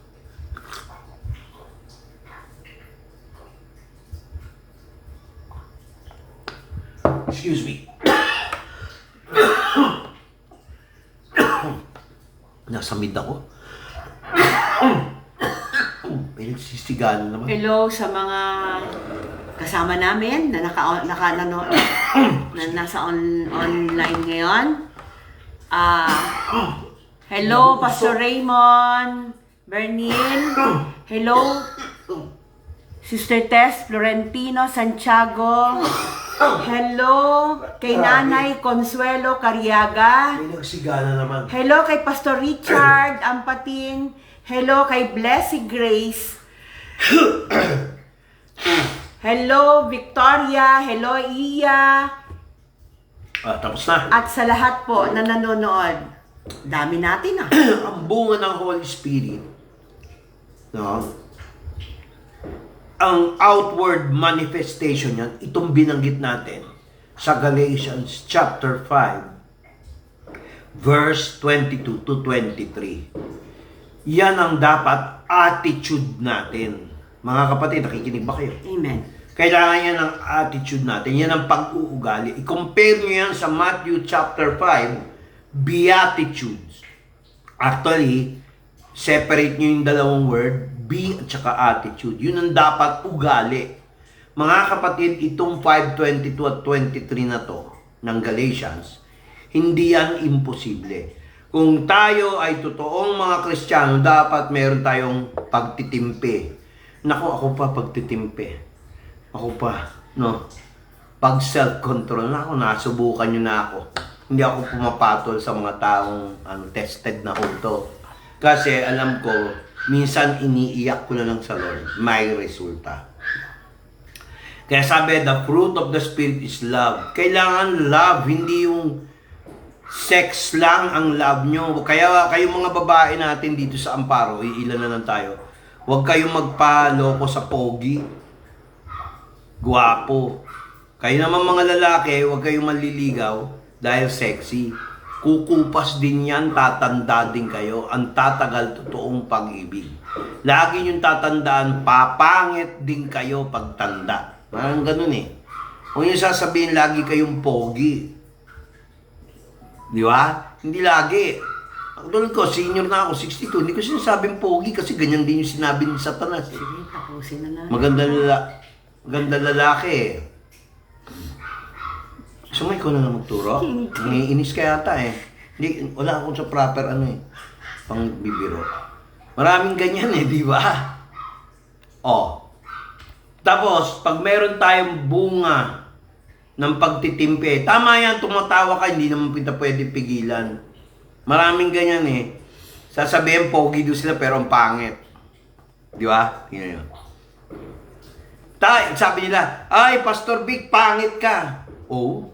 Speaker 2: Excuse me. Nasa mid ako. May nagsisigalan naman.
Speaker 1: Hello sa mga kasama namin na nasa online ngayon. Hello, Pastor Raymond, Bernin. Hello, Sister Tess Florentino Santiago. Hello kay Nanay Consuelo Cariaga.
Speaker 2: May nagsigala naman.
Speaker 1: Hello kay Pastor Richard Ampatin. Hello kay Blessed Grace. Hello Victoria. Hello Iya.
Speaker 2: Tapos na.
Speaker 1: At sa lahat po na nanonood. Dami natin
Speaker 2: Ang bunga ng Holy Spirit, no? Ang outward manifestation yan, itong binanggit natin sa Galatians chapter 5, verse 22 to 23. Yan ang dapat attitude natin. Mga kapatid, nakikinig ba kayo?
Speaker 1: Amen.
Speaker 2: Kailangan yan ang attitude natin. Yan ang pag-uugali. I-compare nyo yan sa Matthew chapter 5, Beatitudes. Actually, separate nyo yung dalawang word, be at saka attitude. Yun ang dapat ugali. Mga kapatid, itong 5:22 at 23 na to ng Galatians, hindi yan imposible. Kung tayo ay totoong mga Kristiyano, dapat meron tayong pagtitimpi. Naku, ako pa pagtitimpi. Ako pa, no? Pag self-control na ako, nasubukan nyo na ako. Hindi ako pumapatol sa mga taong tested na auto. Kasi alam ko, minsan iniiyak ko na lang sa Lord, may resulta. Kaya sabi, the fruit of the Spirit is love. Kailangan love, hindi yung sex lang ang love nyo. Kaya kayong mga babae natin dito sa Amparo, ilan na lang tayo, huwag kayong magpaloko sa pogi, guwapo. Kayo naman mga lalaki, huwag kayong maliligaw dahil sexy. Kukupas din yan, tatanda din kayo. Ang tatagal totoong pag-ibig. Lagi yung tatandaan, papangit din kayo pagtanda. Parang ganun eh. Huwag nyo sasabihin lagi kayong pogi. Di ba? Hindi lagi. Tulad ko, senior na ako, 62. Hindi ko sinasabing pogi kasi ganyan din yung sinabi ni Satanas. Eh.
Speaker 1: Sige, tapusin na lang.
Speaker 2: Maganda lalaki eh. Sumay ko na lang magturo. Nangiinis ka yata eh. Hindi, wala akong sa proper pang bibiro. Maraming ganyan eh, di ba? Tapos, pag meron tayong bunga ng pagtitimpi. Tama yan, tumatawa ka, hindi naman kita pwede pigilan. Maraming ganyan eh. Sasabihin, pogi doon sila pero ang pangit. Di ba? Yun yun. Sabi nila, ay, Pastor Vic, pangit ka. Oh,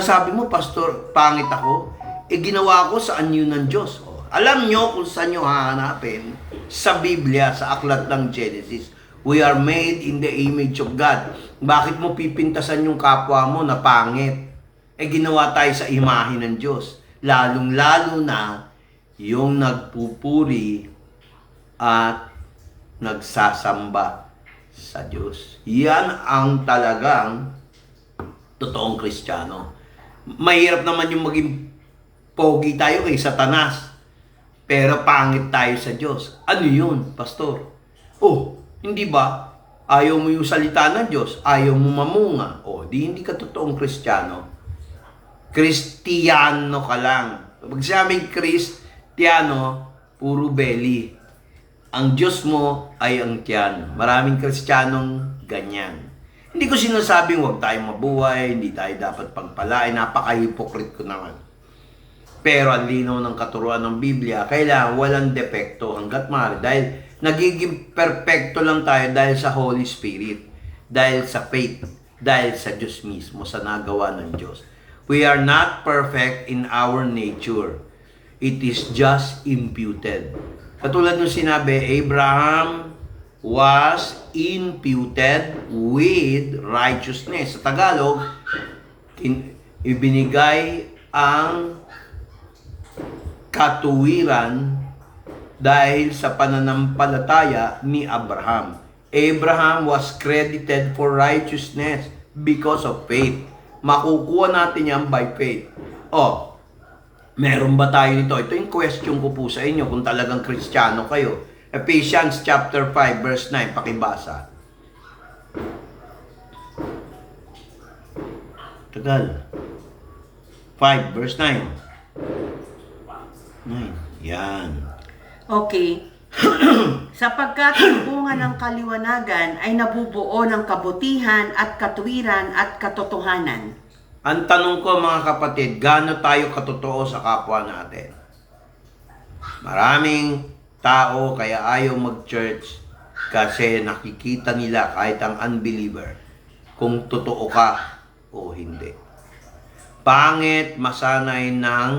Speaker 2: sabi mo, Pastor, pangit ako. Eh, ginawa ko sa anyo ng Diyos. Oh, alam nyo kung saan nyo hahanapin sa Biblia, sa aklat ng Genesis. We are made in the image of God. Bakit mo pipintasan yung kapwa mo na pangit? Eh, ginawa tayo sa imahe ng Diyos. Lalong-lalo na yung nagpupuri at nagsasamba sa Diyos. Yan ang talagang totoong Kristiyano. Mahirap naman yung maging pogi tayo kay Satanas, pero pangit tayo sa Diyos. Ano yun, Pastor? Oh, hindi ba? Ayaw mo yung salita ng Diyos, ayaw mo mamunga. Oh, hindi ka totoong Kristiyano. Kristiyano ka lang. Pag sinabing Kristiyano, puro belly. Ang Diyos mo ay ang tiyan. Maraming Kristiyanong ganyan. Hindi ko sinasabing huwag tayong mabuhay, hindi tayo dapat pagpalain, napaka-hypocrite ko naman. Pero ang linaw ng katuruan ng Biblia, kailangan walang depekto hanggat maaari. Dahil nagiging perfecto lang tayo dahil sa Holy Spirit, dahil sa faith, dahil sa Diyos mismo, sa nagawa ng Diyos. We are not perfect in our nature. It is just imputed. Katulad ng sinabi, Abraham was imputed with righteousness. Sa Tagalog, ibinigay ang katuwiran dahil sa pananampalataya ni Abraham. Abraham was credited for righteousness because of faith. Makukuha natin yan by faith. Oh, meron ba tayo nito? Ito yung question ko po sa inyo kung talagang Kristiyano kayo. Ephesians chapter 5 verse 9, pakibasa. Tagal. 5 verse 9. Yan.
Speaker 1: Okay. Sapagkat ang bunga ng kaliwanagan ay nabubuo ng kabutihan at katuwiran at katotohanan.
Speaker 2: Ang tanong ko mga kapatid, gaano tayo katotoo sa kapwa natin? Maraming tao kaya ayaw mag-church kasi nakikita nila kahit ang unbeliever kung totoo ka o hindi. Pangit masanay ng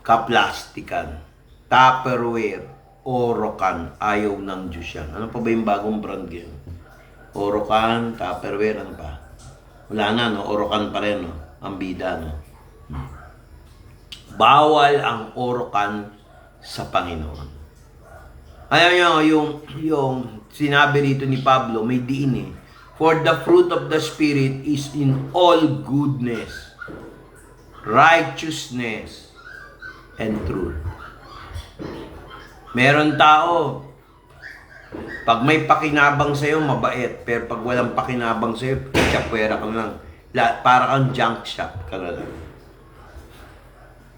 Speaker 2: kaplastikan, Tupperware, Orocan, ayaw ng Diyos yan. Ano pa ba yung bagong brand yun? Orocan, Tupperware, ano pa? Wala na, no? Orocan pa rin, no? Ang bida, no? Bawal ang Orocan sa Panginoon. Ayaw nyo, yung sinabi rito ni Pablo, may diin eh. For the fruit of the Spirit is in all goodness, righteousness, and truth. Meron tao, pag may pakinabang sa'yo, mabait. Pero pag walang pakinabang sa'yo, chapwera ka lang. Para kang junk shop ka lang.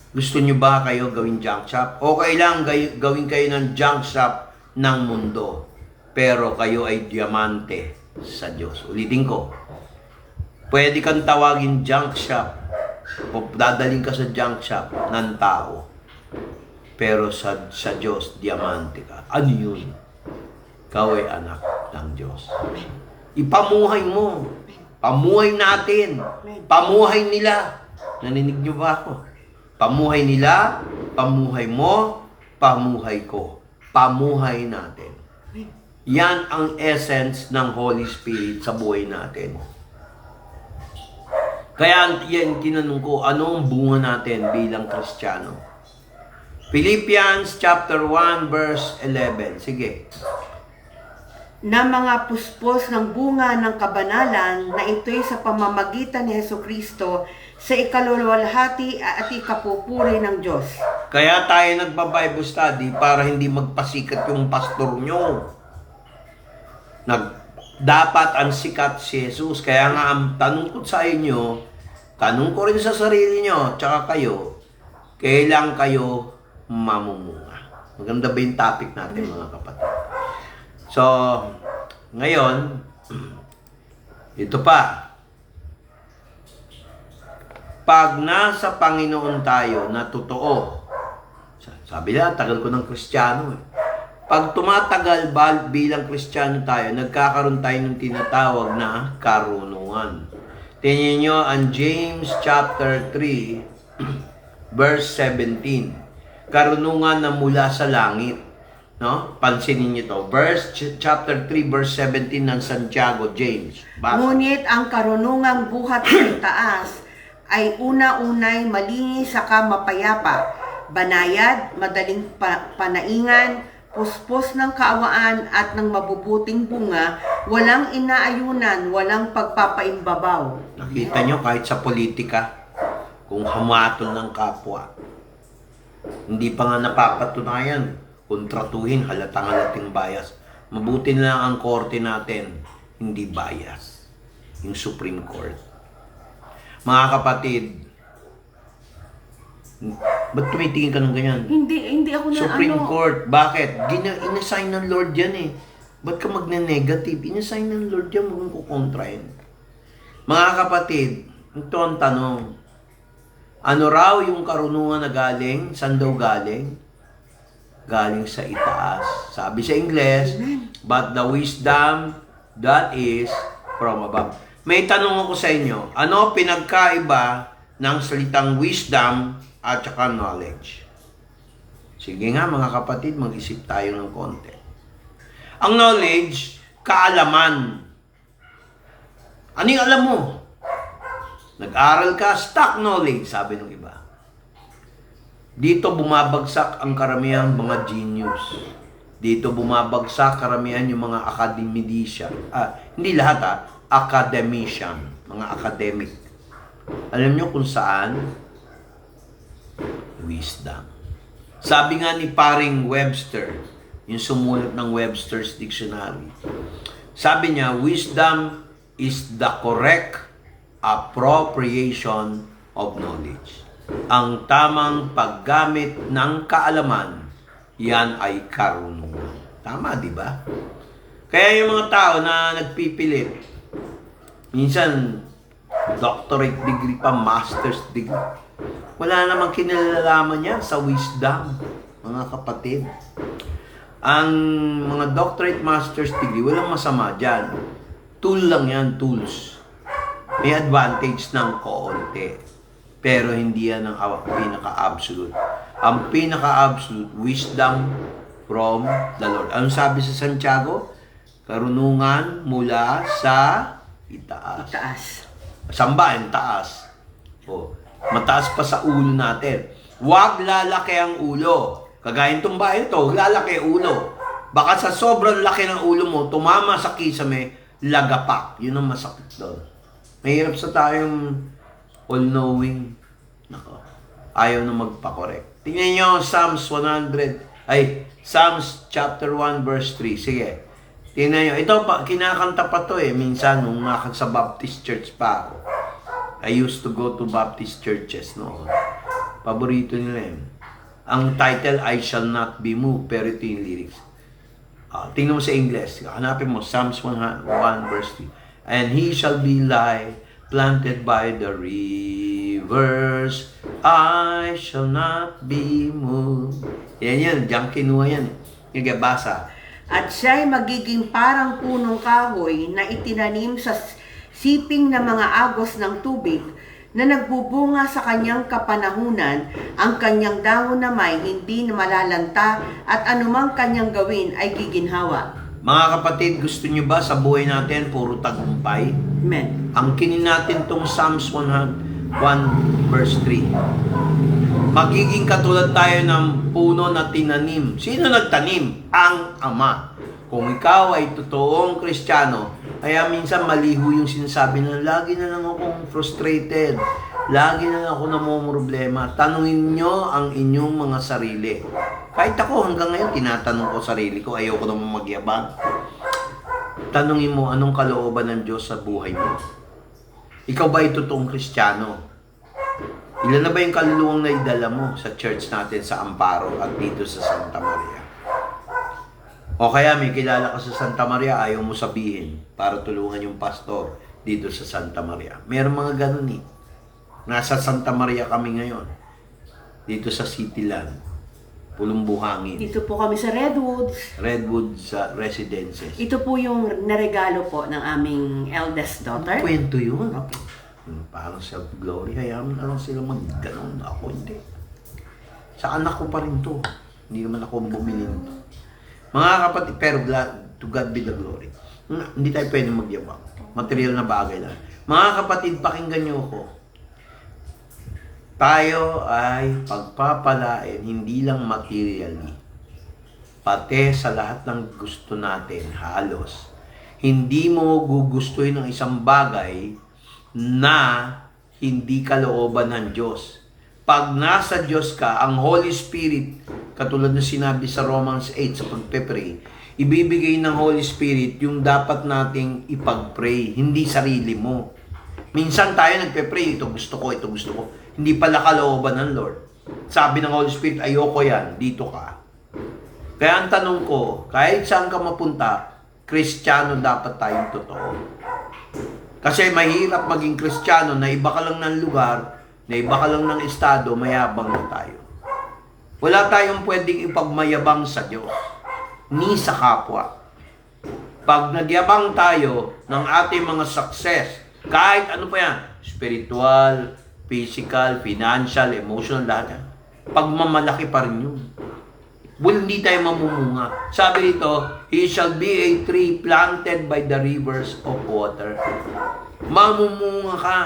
Speaker 2: Gusto nyo ba kayo gawin junk shop? Okay lang, gawin kayo ng junk shop ng mundo. Pero kayo ay diamante sa Diyos. Ulitin ko. Pwede kang tawagin junk shop. Dadaling ka sa junk shop ng tao. Pero sa Diyos, diamante ka. Ano yun? Ikaw ay anak ng Diyos. Ipamuhay mo. Pamuhay natin. Pamuhay nila. Naninig niyo ba ako? Pamuhay nila, pamuhay mo, pamuhay ko. Pamuhay natin. Yan ang essence ng Holy Spirit sa buhay natin. Kaya yan tinanong ko, anong bunga natin bilang Kristiyano? Philippians chapter 1 verse 11. Sige.
Speaker 1: Na mga puspos ng bunga ng kabanalan na ito'y sa pamamagitan ni Hesukristo sa ikaluluwalhati at ikapupuri ng Diyos.
Speaker 2: Kaya tayo nagba-Bible study para hindi magpasikat yung pastor nyo. Dapat ang sikat si Jesus. Kaya nga ang tanong ko sa inyo, tanong ko rin sa sarili nyo, tsaka kayo, kailan kayo mamumunga? Maganda ba yung topic natin mga kapatid? So, ngayon, ito pa. pag nasa Panginoon tayo na totoo, sabi nila, tagal ko ng Kristiyano eh. Pag tumatagal bilang Kristiyano tayo, nagkakaroon tayo ng tinatawag na karunungan. Tingnan nyo ang James chapter 3, verse 17. Karunungan na mula sa langit. No? Pansinin nyo to. Chapter 3, verse 17 ng Santiago, James. Basa.
Speaker 1: Ngunit ang karunungang buhat sa itaas ay una-unay malinis saka mapayapa, banayad, madaling panaingan, puspos ng kaawaan at ng mabubuting bunga, walang inaayunan, walang pagpapaimbabaw.
Speaker 2: Nakita nyo kahit sa politika, kung hamatol ng kapwa, hindi pa nga napapatunayan, kontratuhin, halatang-halating bias. Mabuti na lang ang korte natin, hindi bias. Yung Supreme Court. Mga kapatid, ba't tumitingin ka ng ganyan?
Speaker 1: Hindi ako na
Speaker 2: Supreme Court, bakit? Inassign ng Lord yan eh. Ba't ka magne-negative? Inassign ng Lord yan, huwag mong kukontrahin. Mga kapatid, ito ang tanong. Ano raw yung karunungan na galing? Saan daw galing? Galing sa itaas. Sabi sa Ingles, but the wisdom that is from above. May tanong ako sa inyo, ano pinagkaiba ng salitang wisdom at saka knowledge? Sige nga mga kapatid, mag-isip tayo ng konti. Ang knowledge, kaalaman. Ano yung alam mo? Nag-aral ka, stock knowledge, sabi ng iba. Dito bumabagsak ang karamihang mga genius. Dito bumabagsak karamihan yung mga academician. Hindi lahat academician, mga academic. Alam nyo kung saan? Wisdom. Sabi nga ni paring Webster, yung sumulat ng Webster's Dictionary, sabi niya, wisdom is the correct appropriation of knowledge. Ang tamang paggamit ng kaalaman, yan ay karunungan. Tama, di ba? Kaya yung mga tao na nagpipilit, minsan, doctorate degree pa, master's degree, wala namang kinalalaman yan sa wisdom, mga kapatid. Ang mga doctorate, master's degree, walang masama dyan. Tool lang yan, tools. May advantage ng koonte. Pero hindi yan ang pinaka-absolute. Ang pinaka-absolute, wisdom from the Lord. Anong sabi sa Santiago? Karunungan mula sa itaas.
Speaker 1: Itaas.
Speaker 2: Saan ba? Ang taas. Mataas pa sa ulo natin. Huwag lalaki ang ulo. Kagaya itong bahay ito, huwag lalaki ang ulo. Baka sa sobrang laki ng ulo mo, tumama sa kisame, lagapak. Yun ang masakit doon. Mahirap sa tayong all-knowing. Nako. Ayaw na magpa-correct. Tingnan nyo, Psalms chapter 1 verse 3. Sige. Tingnan nyo. Ito, kinakanta pa to eh. Minsan, nung sa Baptist church pa ako. I used to go to Baptist churches noon. Paborito nila yun. Ang title, I Shall Not Be Moved. Pero ito yung lyrics. Tingnan mo sa English. Hanapin mo, Psalms 1 verse 3. And he shall be like planted by the rivers. I shall not be moved. Yan. Diyan kinuha yan. Yung basa.
Speaker 1: At siya'y magiging parang punong kahoy na itinanim sa siping na mga agos ng tubig na nagbubunga sa kanyang kapanahunan, ang kanyang dahon na may hindi na malalanta at anumang kanyang gawin ay giginhawa.
Speaker 2: Mga kapatid, gusto nyo ba sa buhay natin puro tagumpay?
Speaker 1: Amen.
Speaker 2: Ang kinin natin tong Psalms 1 verse 3. Magiging katulad tayo ng puno na tinanim. Sino nagtanim? Ang Ama. Kung ikaw ay totoong Kristiyano, kaya minsan maliho yung sinasabi na lagi na lang akong frustrated. Lagi na lang ako namumroblema. Tanungin nyo ang inyong mga sarili. Kahit ako hanggang ngayon, tinatanong ko sarili ko, ayoko naman magyabang. Tanungin mo, anong kalooban ng Diyos sa buhay mo? Ikaw ba ay totoong Kristiyano? Ilan na ba yung kaluluwang na idala mo sa church natin sa Amparo at dito sa Santa Maria? O kaya may kilala ka sa Santa Maria, ayaw mo sabihin para tulungan yung pastor dito sa Santa Maria. Meron mga ganun eh. Nasa Santa Maria kami ngayon. Dito sa Cityland. Pulong Buhangin.
Speaker 1: Dito po kami sa Redwoods.
Speaker 2: Redwoods Residences.
Speaker 1: Ito po yung naregalo po ng aming eldest daughter.
Speaker 2: Kwento yun. Parang self-glory. Hayaan mo na lang sila mag-ganon. Ako hindi. Sa anak ko pa rin to. Hindi naman ako bumili nito. Mga kapatid, pero to God be the glory. Hindi tayo pwede magyabang. Material na bagay lang. Mga kapatid, pakinggan niyo ako. Tayo ay pagpapalain hindi lang materially, pati sa lahat ng gusto natin, halos. Hindi mo gugustuhin ng isang bagay na hindi kalooban ng Diyos. Pag nasa Diyos ka, ang Holy Spirit, katulad ng sinabi sa Romans 8 sa pagpe-pray, ibibigay ng Holy Spirit yung dapat nating ipag-pray, hindi sarili mo. Minsan tayo nagpe-pray, ito gusto ko, ito gusto ko. Hindi pala kalooban ng Lord. Sabi ng Holy Spirit, ayoko yan, dito ka. Kaya ang tanong ko, kahit saan ka mapunta, Kristiyano dapat tayong totoo. Kasi mahirap maging Kristiyano na iba ka lang ng lugar, na iba ka lang ng estado, mayabang na tayo. Wala tayong pwedeng ipagmayabang sa Diyos, ni sa kapwa. Pag nagyabang tayo ng ating mga success, kahit ano pa yan, spiritual, physical, financial, emotional, lahat yan. Pagmamalaki pa rin yun. Well, hindi tayo mamumunga. Sabi dito, he shall be a tree planted by the rivers of water. Mamumunga ka.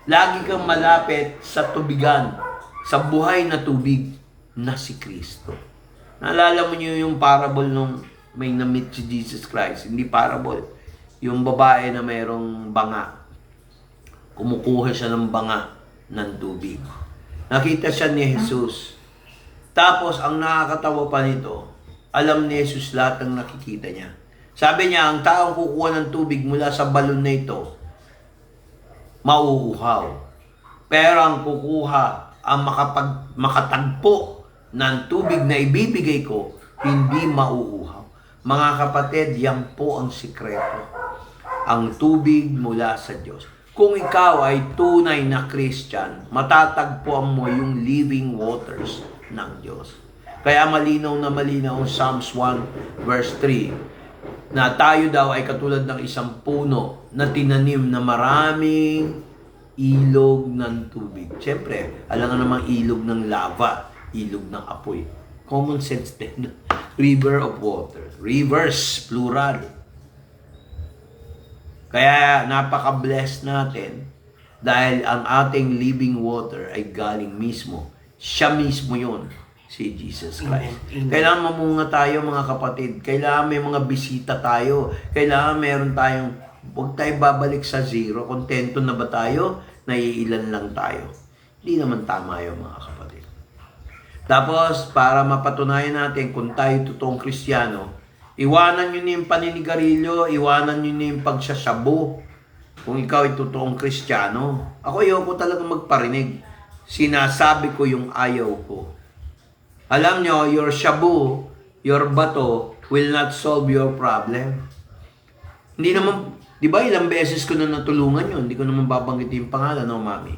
Speaker 2: Lagi kang malapit sa tubigan, sa buhay na tubig na si Kristo. Naalala mo niyo yung parable nung may na-meet si Jesus Christ? Hindi parable. Yung babae na mayroong banga. Kumukuha siya ng banga ng tubig. Nakita siya ni Jesus. Tapos, ang nakakatawa pa nito, alam ni Jesus lahat ng nakikita niya. Sabi niya, ang taong kukuha ng tubig mula sa balon na ito, mauuhaw. Pero ang kukuha, ang makatagpo ng tubig na ibibigay ko, hindi mauuhaw. Mga kapatid, yan po ang sikreto. Ang tubig mula sa Diyos. Kung ikaw ay tunay na Christian, matatagpuan mo yung living waters ng Diyos. Kaya malinaw na malinaw ang Psalms 1 verse 3 na tayo daw ay katulad ng isang puno na tinanim na maraming ilog ng tubig. Siyempre, alam nga namang ilog ng lava, ilog ng apoy. Common sense din. River of water. Rivers, plural. Kaya napaka-blessed natin dahil ang ating living water ay galing mismo. Siya mismo yun, si Jesus Christ. Amen. Kailangan mamunga tayo mga kapatid. Kailangan may mga bisita tayo. Kailangan meron tayong, huwag tayo babalik sa zero. Kontento na ba tayo? Naiilan lang tayo. Hindi naman tama yun mga kapatid. Tapos, para mapatunayan natin kung tayo totoong Kristiyano, iwanan nyo na yung paninigarilyo, iwanan nyo na yung pagsasabo. Kung ikaw ay totoong Kristiyano. Ako ayoko talaga magparinig. Sinasabi ko yung ayaw ko. Alam nyo, your shabu, your bato, will not solve your problem. Hindi naman, di ba ilang beses ko na natulungan yun, hindi ko naman babanggit yung pangalan, no, mami?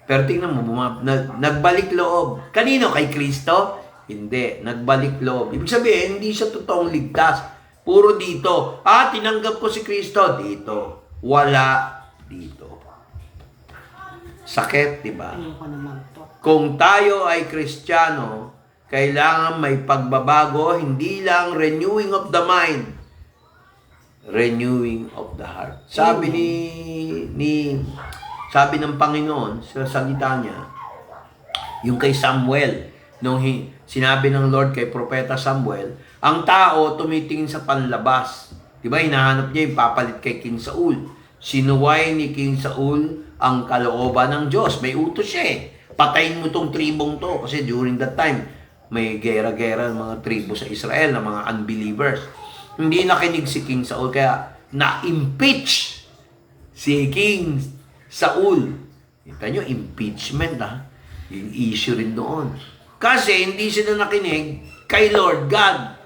Speaker 2: Pero tingnan mo, nagbalik loob. Kanino? Kay Kristo? Hindi. Nagbalik loob. Ibig sabihin, hindi siya totoong ligtas. Puro dito. Tinanggap ko si Kristo. Dito. Wala dito. Sakit, di ba? Kung tayo ay Kristiyano, kailangan may pagbabago, hindi lang renewing of the mind, renewing of the heart. Sabi sabi ng Panginoon sa salita niya, yung kay Samuel, nung sinabi ng Lord kay Propeta Samuel, ang tao tumitingin sa panlabas. Diba, hinahanap niya yung papalit kay King Saul. Sinuway ni King Saul ang kalooban ng Diyos. May utos siya eh. Patayin mo tong tribong to. Kasi during that time, may gera-gera ng mga tribo sa Israel, ng mga unbelievers. Hindi nakinig si King Saul, kaya na-impeach si King Saul. Kita nyo, impeachment yung issue rin doon. Kasi hindi sila nakinig kay Lord God.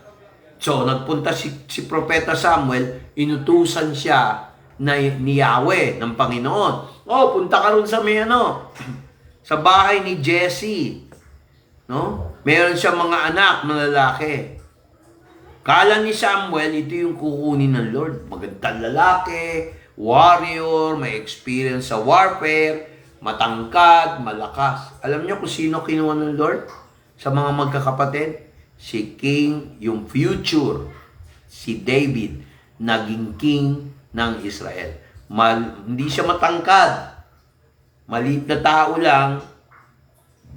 Speaker 2: So, nagpunta si Propeta Samuel, inutusan siya ni Yahweh, ng Panginoon. Oh, punta ka ron sa may sa bahay ni Jesse. No? Meron siya mga anak na lalaki. Kala ni Samuel, ito yung kukunin ng Lord. Magandang lalaki, warrior, may experience sa warfare, matangkad, malakas. Alam niyo kung sino kinuha ng Lord? Sa mga magkakapatid? Si King, yung future, si David, naging king ng Israel. Hindi siya matangkad. Maliit na tao lang,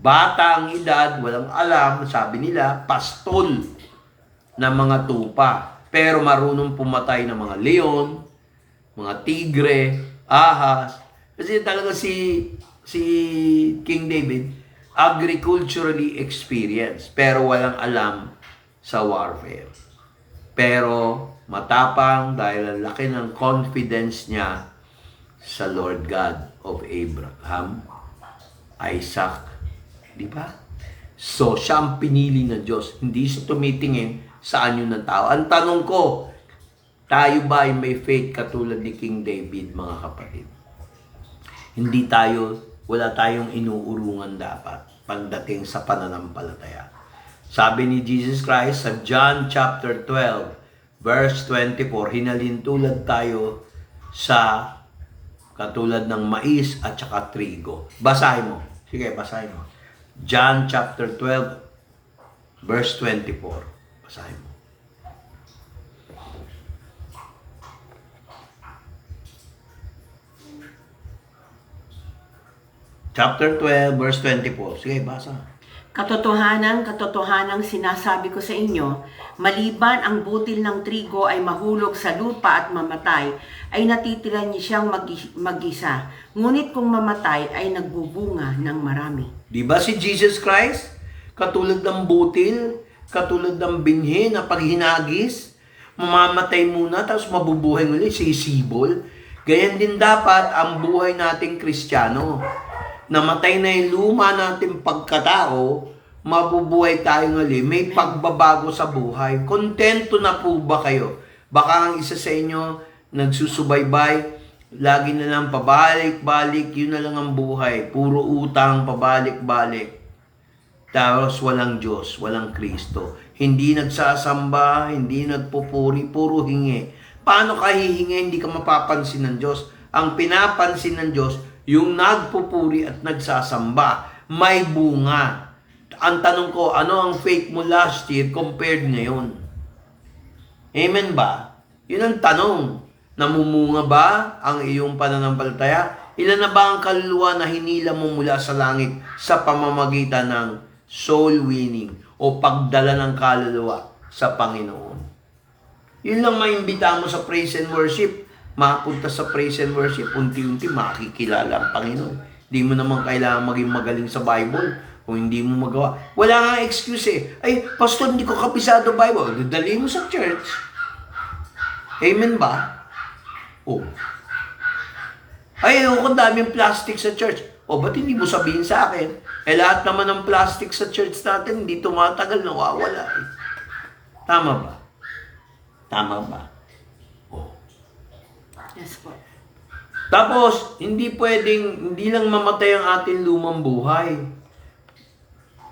Speaker 2: bata ang edad, walang alam, sabi nila, pastol na mga tupa. Pero marunong pumatay ng mga leon, mga tigre, ahas. Kasi talaga si King David, agriculturally experienced, pero walang alam sa warfare. Pero matapang dahil ang laki ng confidence niya sa Lord God of Abraham, Isaac, di ba? So, siya ang pinili ng Diyos. Hindi siya tumitingin sa anyo ng tao. Ang tanong ko, tayo ba ay may faith katulad ni King David, mga kapatid? Hindi tayo, wala tayong inuurungan dapat pagdating sa pananampalataya. Sabi ni Jesus Christ sa John chapter 12, verse 24, hinalintulad tayo sa katulad ng mais at saka trigo. Basahin mo. Sige, basahin mo. John chapter 12, verse 24. Basahin mo. Chapter 12, verse 24. Sige, basa.
Speaker 1: Katotohanang sinasabi ko sa inyo, maliban ang butil ng trigo ay mahulog sa lupa at mamatay, ay natitira niya siyang mag-isa. Ngunit kung mamatay ay nagbubunga ng marami.
Speaker 2: Di ba si Jesus Christ? Katulad ng butil, katulad ng binhi na pag hinagis, mamamatay muna tapos mabubuhay muli, sisibol. Ganyan din dapat ang buhay nating Kristiyano. Namatay na yung luma nating pagkatao, mabubuhay tayo ngali, may pagbabago sa buhay. Kontento na po ba kayo? Baka ang isa sa inyo nagsusubaybay, lagi na lang pabalik-balik, yun na lang ang buhay. Puro utang, pabalik-balik. Tapos walang Diyos, walang Kristo. Hindi nagsasamba, hindi nagpupuri, puro hingi. Paano ka hihingi, hindi ka mapapansin ng Diyos? Ang pinapansin ng Diyos, yung nagpupuri at nagsasamba, may bunga. Ang tanong ko, ano ang faith mo last year compared ngayon? Amen ba? Yun ang tanong. Namumunga ba ang iyong pananampalataya? Ilan na ba ang kaluluwa na hinila mo mula sa langit sa pamamagitan ng soul winning o pagdala ng kaluluwa sa Panginoon? Yun lang maimbita mo sa praise and worship. Mapunta sa praise and worship, unti-unti makikilala ang Panginoon. Hindi mo naman kailangan maging magaling sa Bible kung hindi mo magawa. Wala nga excuse eh. Ay, pastor, hindi ko kabisado Bible. Dali mo sa church. Amen ba? Oh. Ay, kung daming plastic sa church. O, ba't hindi mo sabihin sa akin? Eh, lahat naman ng plastic sa church natin, hindi tumatagal, nawawala eh. Tama ba? Tama ba?
Speaker 1: Yes po.
Speaker 2: Tapos, hindi lang mamatay ang ating lumang buhay.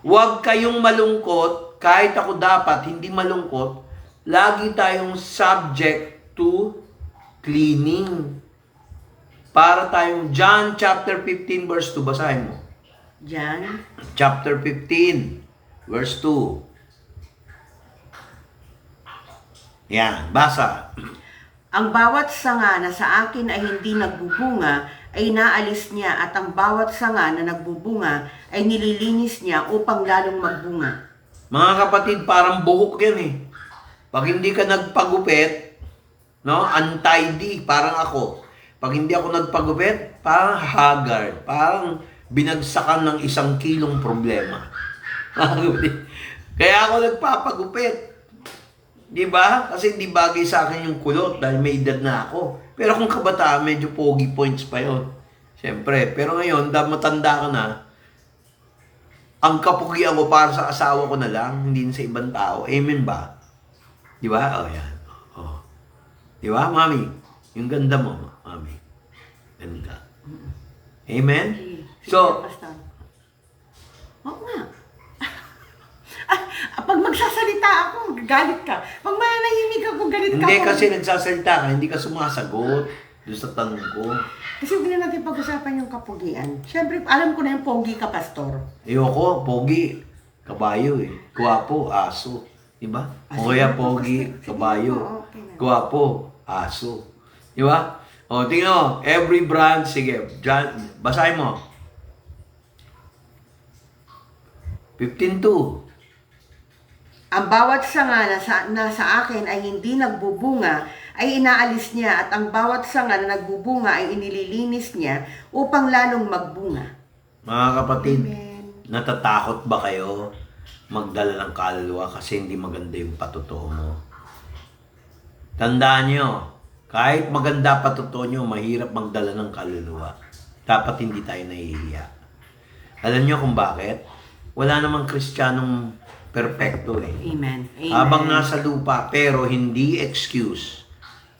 Speaker 2: Huwag kayong malungkot, kahit ako dapat hindi malungkot, lagi tayong subject to cleaning. Para tayong John chapter 15 verse 2, basahin mo.
Speaker 1: John
Speaker 2: Chapter 15 verse 2. Yan, basa.
Speaker 1: Ang bawat sanga na sa akin ay hindi nagbubunga ay naalis niya at ang bawat sanga na nagbubunga ay nililinis niya upang lalong magbunga.
Speaker 2: Mga kapatid, parang buhok yan eh. Pag hindi ka nagpagupit, no, untidy, parang ako. Pag hindi ako nagpagupit, parang haggard, parang binagsakan ng 1 kilong problema. Kaya ako nagpapagupit. Di ba? Kasi hindi bagay sa akin yung kulot dahil may edad na ako. Pero kung kabataan, medyo pogi points pa yon. Siyempre. Pero ngayon, dahil matanda ka na, ang kapugian ko para sa asawa ko na lang, hindi sa ibang tao. Amen ba? Di ba? O, yan. O. Di ba, mami? Yung ganda mo, mami. Ganda. Amen?
Speaker 1: Okay.
Speaker 2: So,
Speaker 1: Pastor. Oo nga. Pag magsasalita ako, galit ka. Pag mananahimik ako, galit ka.
Speaker 2: hindi
Speaker 1: ako.
Speaker 2: kasi nagsasalita ka, hindi ka sumasagot doon sa tanong ko.
Speaker 1: Kasi huwag na natin pag-usapan yung kapugian. Siyempre, alam ko na yung pogi ka, Pastor.
Speaker 2: Ayoko, pogi, kabayo eh. Guwapo, aso. Diba? O kaya pogi, kabayo. Guwapo, aso. Diba? O, tingnan mo, every brand, sige, dyan, basahin mo. 15:2.
Speaker 1: Ang bawat sanga na sa akin ay hindi nagbubunga, ay inaalis niya, at ang bawat sanga na nagbubunga ay inililinis niya upang lalong magbunga.
Speaker 2: Mga kapatid,
Speaker 1: Amen.
Speaker 2: natatakot ba kayo magdala ng kaluluwa kasi hindi maganda yung patotoo mo? Tandaan nyo, kahit maganda patotoo nyo, mahirap magdala ng kaluluwa. Dapat hindi tayo nahihiya. Alam nyo kung bakit? Wala namang Kristiyanong perpekto eh.
Speaker 1: Amen. Amen.
Speaker 2: Habang nasa lupa, pero hindi excuse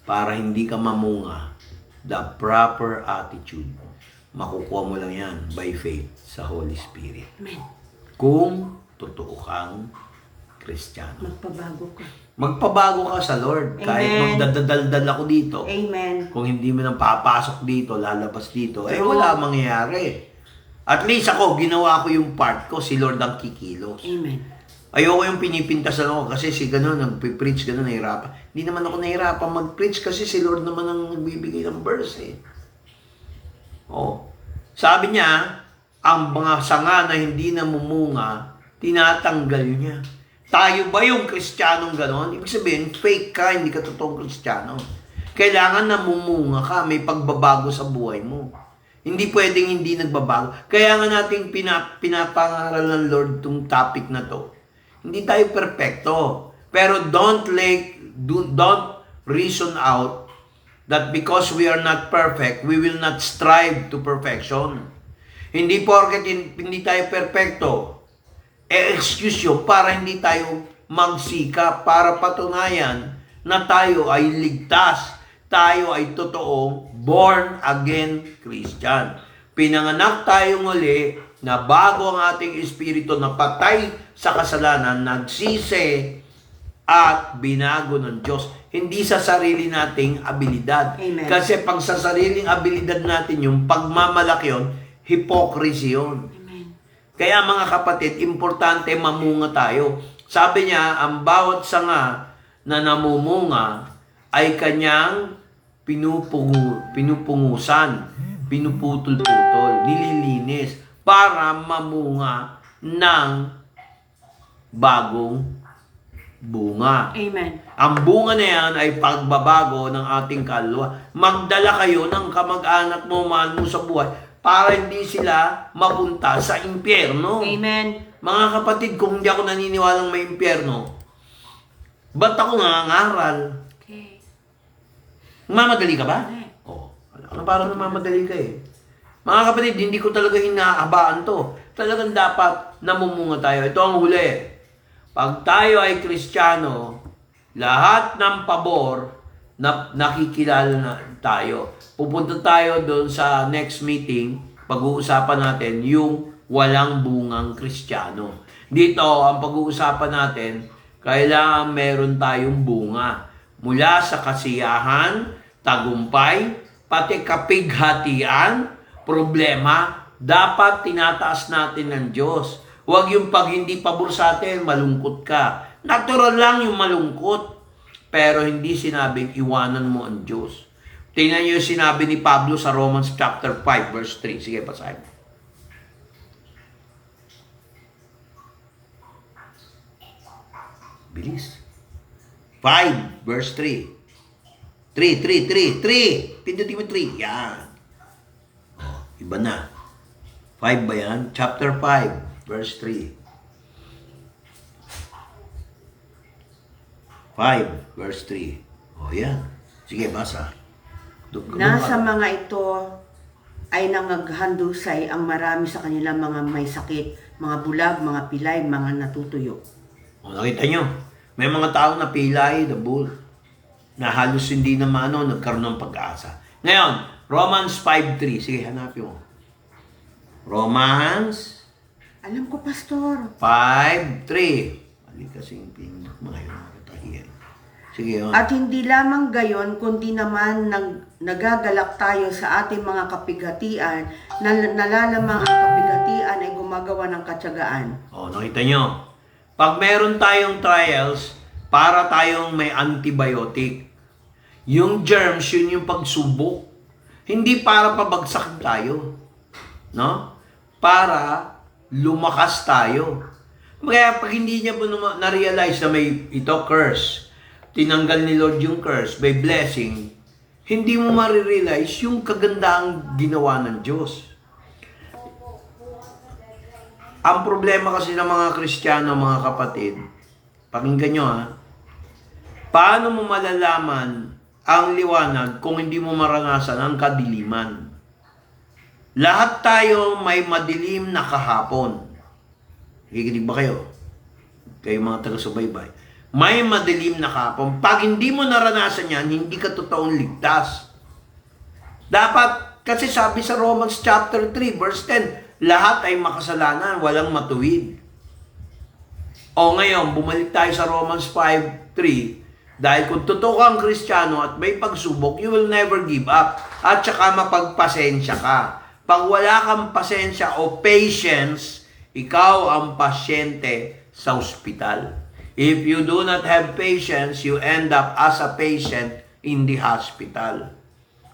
Speaker 2: para hindi ka mamunga. The proper attitude. Makukuha mo lang yan by faith sa Holy Spirit.
Speaker 1: Amen.
Speaker 2: Kung totoo kang Kristiyano.
Speaker 1: Magpabago ka.
Speaker 2: Magpabago ka sa Lord. Kahit
Speaker 1: Amen.
Speaker 2: magdadaldal ako dito.
Speaker 1: Amen.
Speaker 2: Kung hindi mo nang papasok dito, lalabas dito,
Speaker 1: True.
Speaker 2: wala mangyayari. At least ako, ginawa ko yung part ko, si Lord ang kikilos.
Speaker 1: Amen.
Speaker 2: Ayoko yung pinipintasan ako kasi si gano'n, nag-preach gano'n, nahirapan. Hindi naman ako nahirapan mag-preach kasi si Lord naman ang nagbibigay ng verse eh. Oh. Sabi niya, ang mga sanga na hindi namumunga, tinatanggal niya. Tayo ba yung Kristiyanong gano'n? Ibig sabihin, fake ka, hindi ka totoong Kristiyano. Kailangan namumunga ka, may pagbabago sa buhay mo. Hindi pwedeng hindi nagbabago. Kaya nga natin pinapangaral ng Lord itong topic na to. Hindi tayo perfecto. Pero don't reason out that because we are not perfect, we will not strive to perfection. Hindi porket hindi tayo perfecto, excuse yun para hindi tayo magsikap, para patunayan na tayo ay ligtas, tayo ay totoong born again Christian. Pinanganak tayo muli na bago ang ating espiritu na patay sa kasalanan, nagsisi at binago ng Diyos. Hindi sa sarili nating abilidad.
Speaker 1: Amen.
Speaker 2: Kasi pag sa sariling abilidad natin yung pagmamalaki yun, hypocrisy yun.
Speaker 1: Amen.
Speaker 2: Kaya mga kapatid, importante mamunga tayo. Sabi niya, ang bawat sanga na namumunga ay kanyang pinupungusan, pinuputol-putol, nililinis para mamunga ng bagong bunga.
Speaker 1: Amen.
Speaker 2: Ang bunga na yan ay pagbabago ng ating kaluluwa. Magdala kayo ng kamag-anak mo, mahal mo sa buhay para hindi sila mapunta sa impyerno.
Speaker 1: Amen.
Speaker 2: Mga kapatid, kung hindi ako naniniwalang may impyerno, ba't ako nangangaral?
Speaker 1: Okay.
Speaker 2: Mamadali ka ba?
Speaker 1: Hindi.
Speaker 2: Oo. Ano parang namamadali ka eh. Mga kapatid, hindi ko talaga hinahabaan to. Talagang dapat namumunga tayo. Ito ang huli. Pag tayo ay Kristiyano, lahat ng pabor na nakikilala na tayo. Pupunta tayo doon sa next meeting, pag-uusapan natin yung walang bungang Kristiyano. Dito, ang pag-uusapan natin, kailangan meron tayong bunga. Mula sa kasiyahan, tagumpay, pati kapighatian, problema, dapat tinataas natin ng Diyos. Huwag yung pag hindi pabor sa atin, malungkot ka. Natural lang yung malungkot. Pero hindi sinabing iwanan mo ang Diyos. Tingnan niyo yung sinabi ni Pablo sa Romans chapter 5 verse 3. Sige, basahin. Bilis. 5 verse 3. 3. Pindutin mo 3. Yan. Oh, iba na. 5 ba yan? Chapter 5 verse 3. 5 verse 3. Oh, yan. Sige, basa.
Speaker 1: Nasa mga ito ay nangaghandusay ang marami sa kanilang mga may sakit, mga bulag, mga pilay, mga natutuyo.
Speaker 2: O, nakita nyo, may mga taong napilay, nabul, na halos hindi na nagkaroon ng pag-asa. Ngayon, Romans 5:3. Sige, hanapin mo. Romans
Speaker 1: Alam ko, Pastor.
Speaker 2: 5:3. Mali kasing pindot mo ngayon. Nakatahiyan. Sige, oh.
Speaker 1: At hindi lamang gayon, kundi naman nagagalak tayo sa ating mga kapighatian, na nalalamang ang kapighatian ay gumagawa ng katyagaan.
Speaker 2: Oh, nakita nyo. Pag meron tayong trials, para tayong may antibiotic. Yung germs, yun yung pagsubok. Hindi para pabagsak tayo. No? Para lumakas tayo. Kaya pag hindi niya po na-realize na may ito curse, tinanggal ni Lord yung curse by blessing, hindi mo marirealize yung kagandahang ginawa ng Diyos. Ang problema kasi ng mga Kristiyano, mga kapatid, pakinggan nyo ha, paano mo malalaman ang liwanag kung hindi mo maranasan ang kadiliman? Lahat tayo may madilim na kahapon. Nakikinig ba kayo? Kayo mga taga-subaybay. May madilim na kahapon. Pag hindi mo naranasan yan, hindi ka totoong ligtas. Dapat, kasi sabi sa Romans chapter 3, verse 10, lahat ay makasalanan, walang matuwid. O ngayon, bumalik tayo sa Romans 5:3. Dahil kung totoo kang Kristiyano at may pagsubok, you will never give up. At saka mapagpasensya ka. Pag wala kang pasensya o patience, ikaw ang pasyente sa ospital. If you do not have patience, you end up as a patient in the hospital.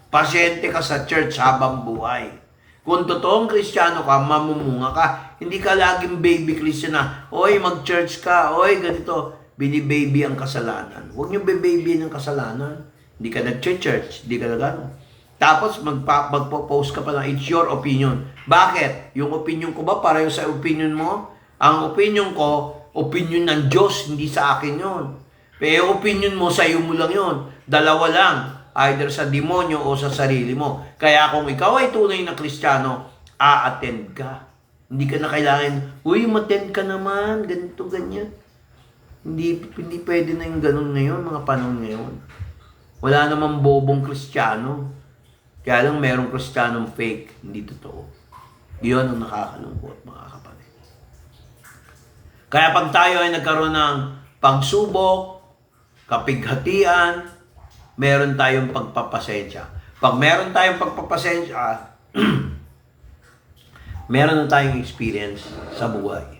Speaker 2: Pasyente ka sa church habang buhay. Kung totoong Kristiyano ka, mamumunga ka. Hindi ka laging baby Christian na, oy, mag-church ka, oy, ganito. Binibaby ang kasalanan. Huwag niyo baby ng kasalanan. Hindi ka nag-church, hindi ka nag-ano. Tapos magpo-post ka pa lang, it's your opinion. Bakit? Yung opinion ko ba pareho sa opinion mo? Ang opinion ko, opinion ng Diyos, hindi sa akin yun. Pero opinion mo, sa iyo mo lang yun. Dalawa lang. Either sa demonyo o sa sarili mo. Kaya kung ikaw ay tunay na Kristiyano, a-attend ka. Hindi ka na kailangan, uy, ma-attend ka naman, ganito, ganyan. Hindi pwede na yung ganun ngayon, mga panahon ngayon. Wala namang bobong Kristiyano. Kaya lang merong Kristiyanong fake, hindi totoo. Yun ang nakakalungkot, mga kapatid. Kaya pag tayo ay nagkaroon ng pagsubok, kapighatian, meron tayong pagpapasensya. Pag meron tayong pagpapasensya, meron na tayong experience sa buhay.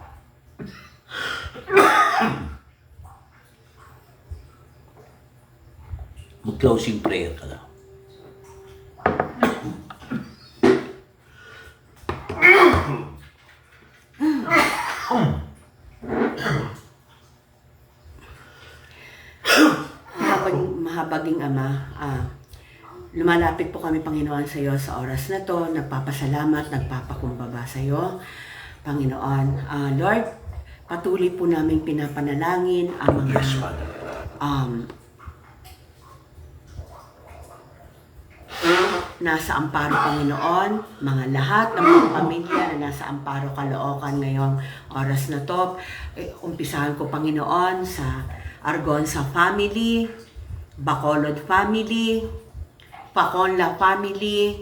Speaker 2: Mag-closing prayer ka lang.
Speaker 1: Mahabaging Ama, lumalapit po kami, Panginoon, sa iyo sa oras na to. Nagpapasalamat, nagpapakumbaba sa iyo, Panginoon. Lord, patuloy po namin pinapanalangin ang mga nasa amparo, Panginoon, mga lahat ng mga pamilya na nasa amparo Caloocan ngayong oras na to. Umpisahan ko, Panginoon, sa Argonza family, Bacolod family, Paconla family,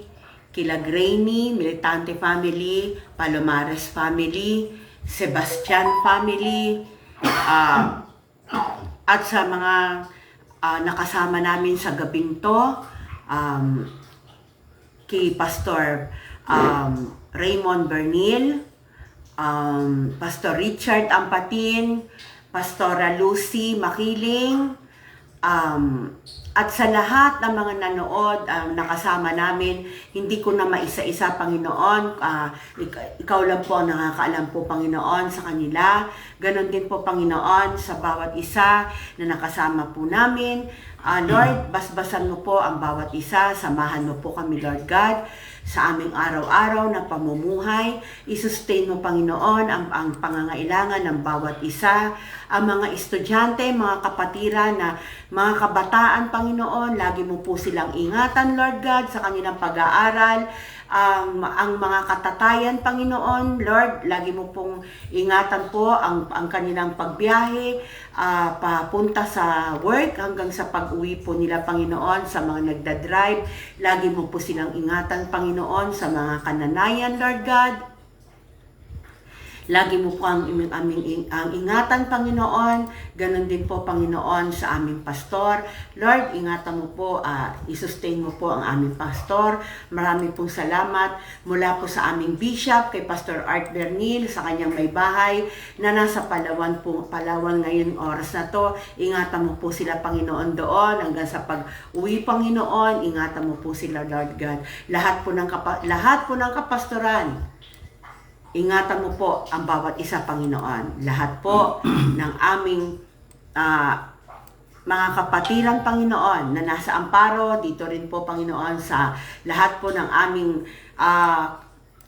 Speaker 1: Kilagraini, Militante family, Palomares family, Sebastian family, at sa mga nakasama namin sa gabing to, kay Pastor Raymond Bernil, Pastor Richard Ampatin, Pastora Lucy Makiling, at sa lahat ng mga nanood, nakasama namin, hindi ko na maisa-isa, Panginoon. Ikaw lang po ang nakakaalam po, Panginoon, sa kanila. Ganon din po, Panginoon, sa bawat isa na nakasama po namin. Lord, basbasan mo po ang bawat isa. Samahan mo po kami, Lord God, sa aming araw-araw na pamumuhay. I-sustain mo, Panginoon, ang pangangailangan ng bawat isa. Ang mga estudyante, mga kapatiran, na mga kabataan, Panginoon, lagi mo po silang ingatan, Lord God, sa kanilang pag-aaral. Ang mga katatayan, Panginoon, Lord, lagi mo pong ingatan po ang kanilang pagbiyahe, papunta sa work hanggang sa pag-uwi po nila, Panginoon, sa mga nagdadrive. Lagi mo po silang ingatan, Panginoon, sa mga kananayan, Lord God. Lagi mo po ang ingatan, Panginoon. Ganon din po, Panginoon, sa aming pastor. Lord, ingatan mo po, isustain mo po ang aming pastor. Marami pong salamat mula po sa aming bishop, kay Pastor Art Bernil, sa kanyang may bahay, na nasa Palawan ngayon oras na to. Ingatan mo po sila, Panginoon, doon, hanggang sa pag-uwi, Panginoon. Ingatan mo po sila, Lord God. Lahat po ng kapastoran, ingatan mo po ang bawat isa, Panginoon. Lahat po ng aming mga kapatiran, Panginoon, na nasa Amparo, dito rin po, Panginoon, sa lahat po ng aming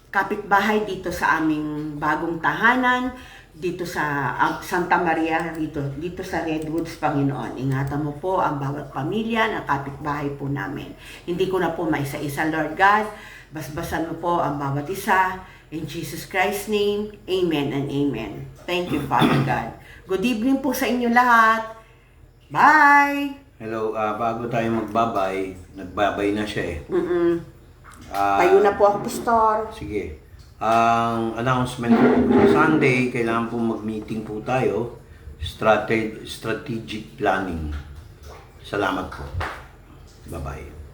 Speaker 1: kapitbahay dito sa aming bagong tahanan, dito sa Santa Maria, dito sa Redwoods, Panginoon. Ingatan mo po ang bawat pamilya na kapitbahay po namin. Hindi ko na po maisa-isa, Lord God. Basbasan mo po ang bawat isa. In Jesus Christ's name, amen and amen. Thank you, Father God. Good evening po sa inyo lahat. Bye!
Speaker 2: Hello, bago tayo magbabay, nagbabay na siya eh.
Speaker 1: Tayo na po ako, Pastor.
Speaker 2: Sige. Ang announcement po, Sunday, kailangan po mag-meeting po tayo. Strategic planning. Salamat po. Bye-bye.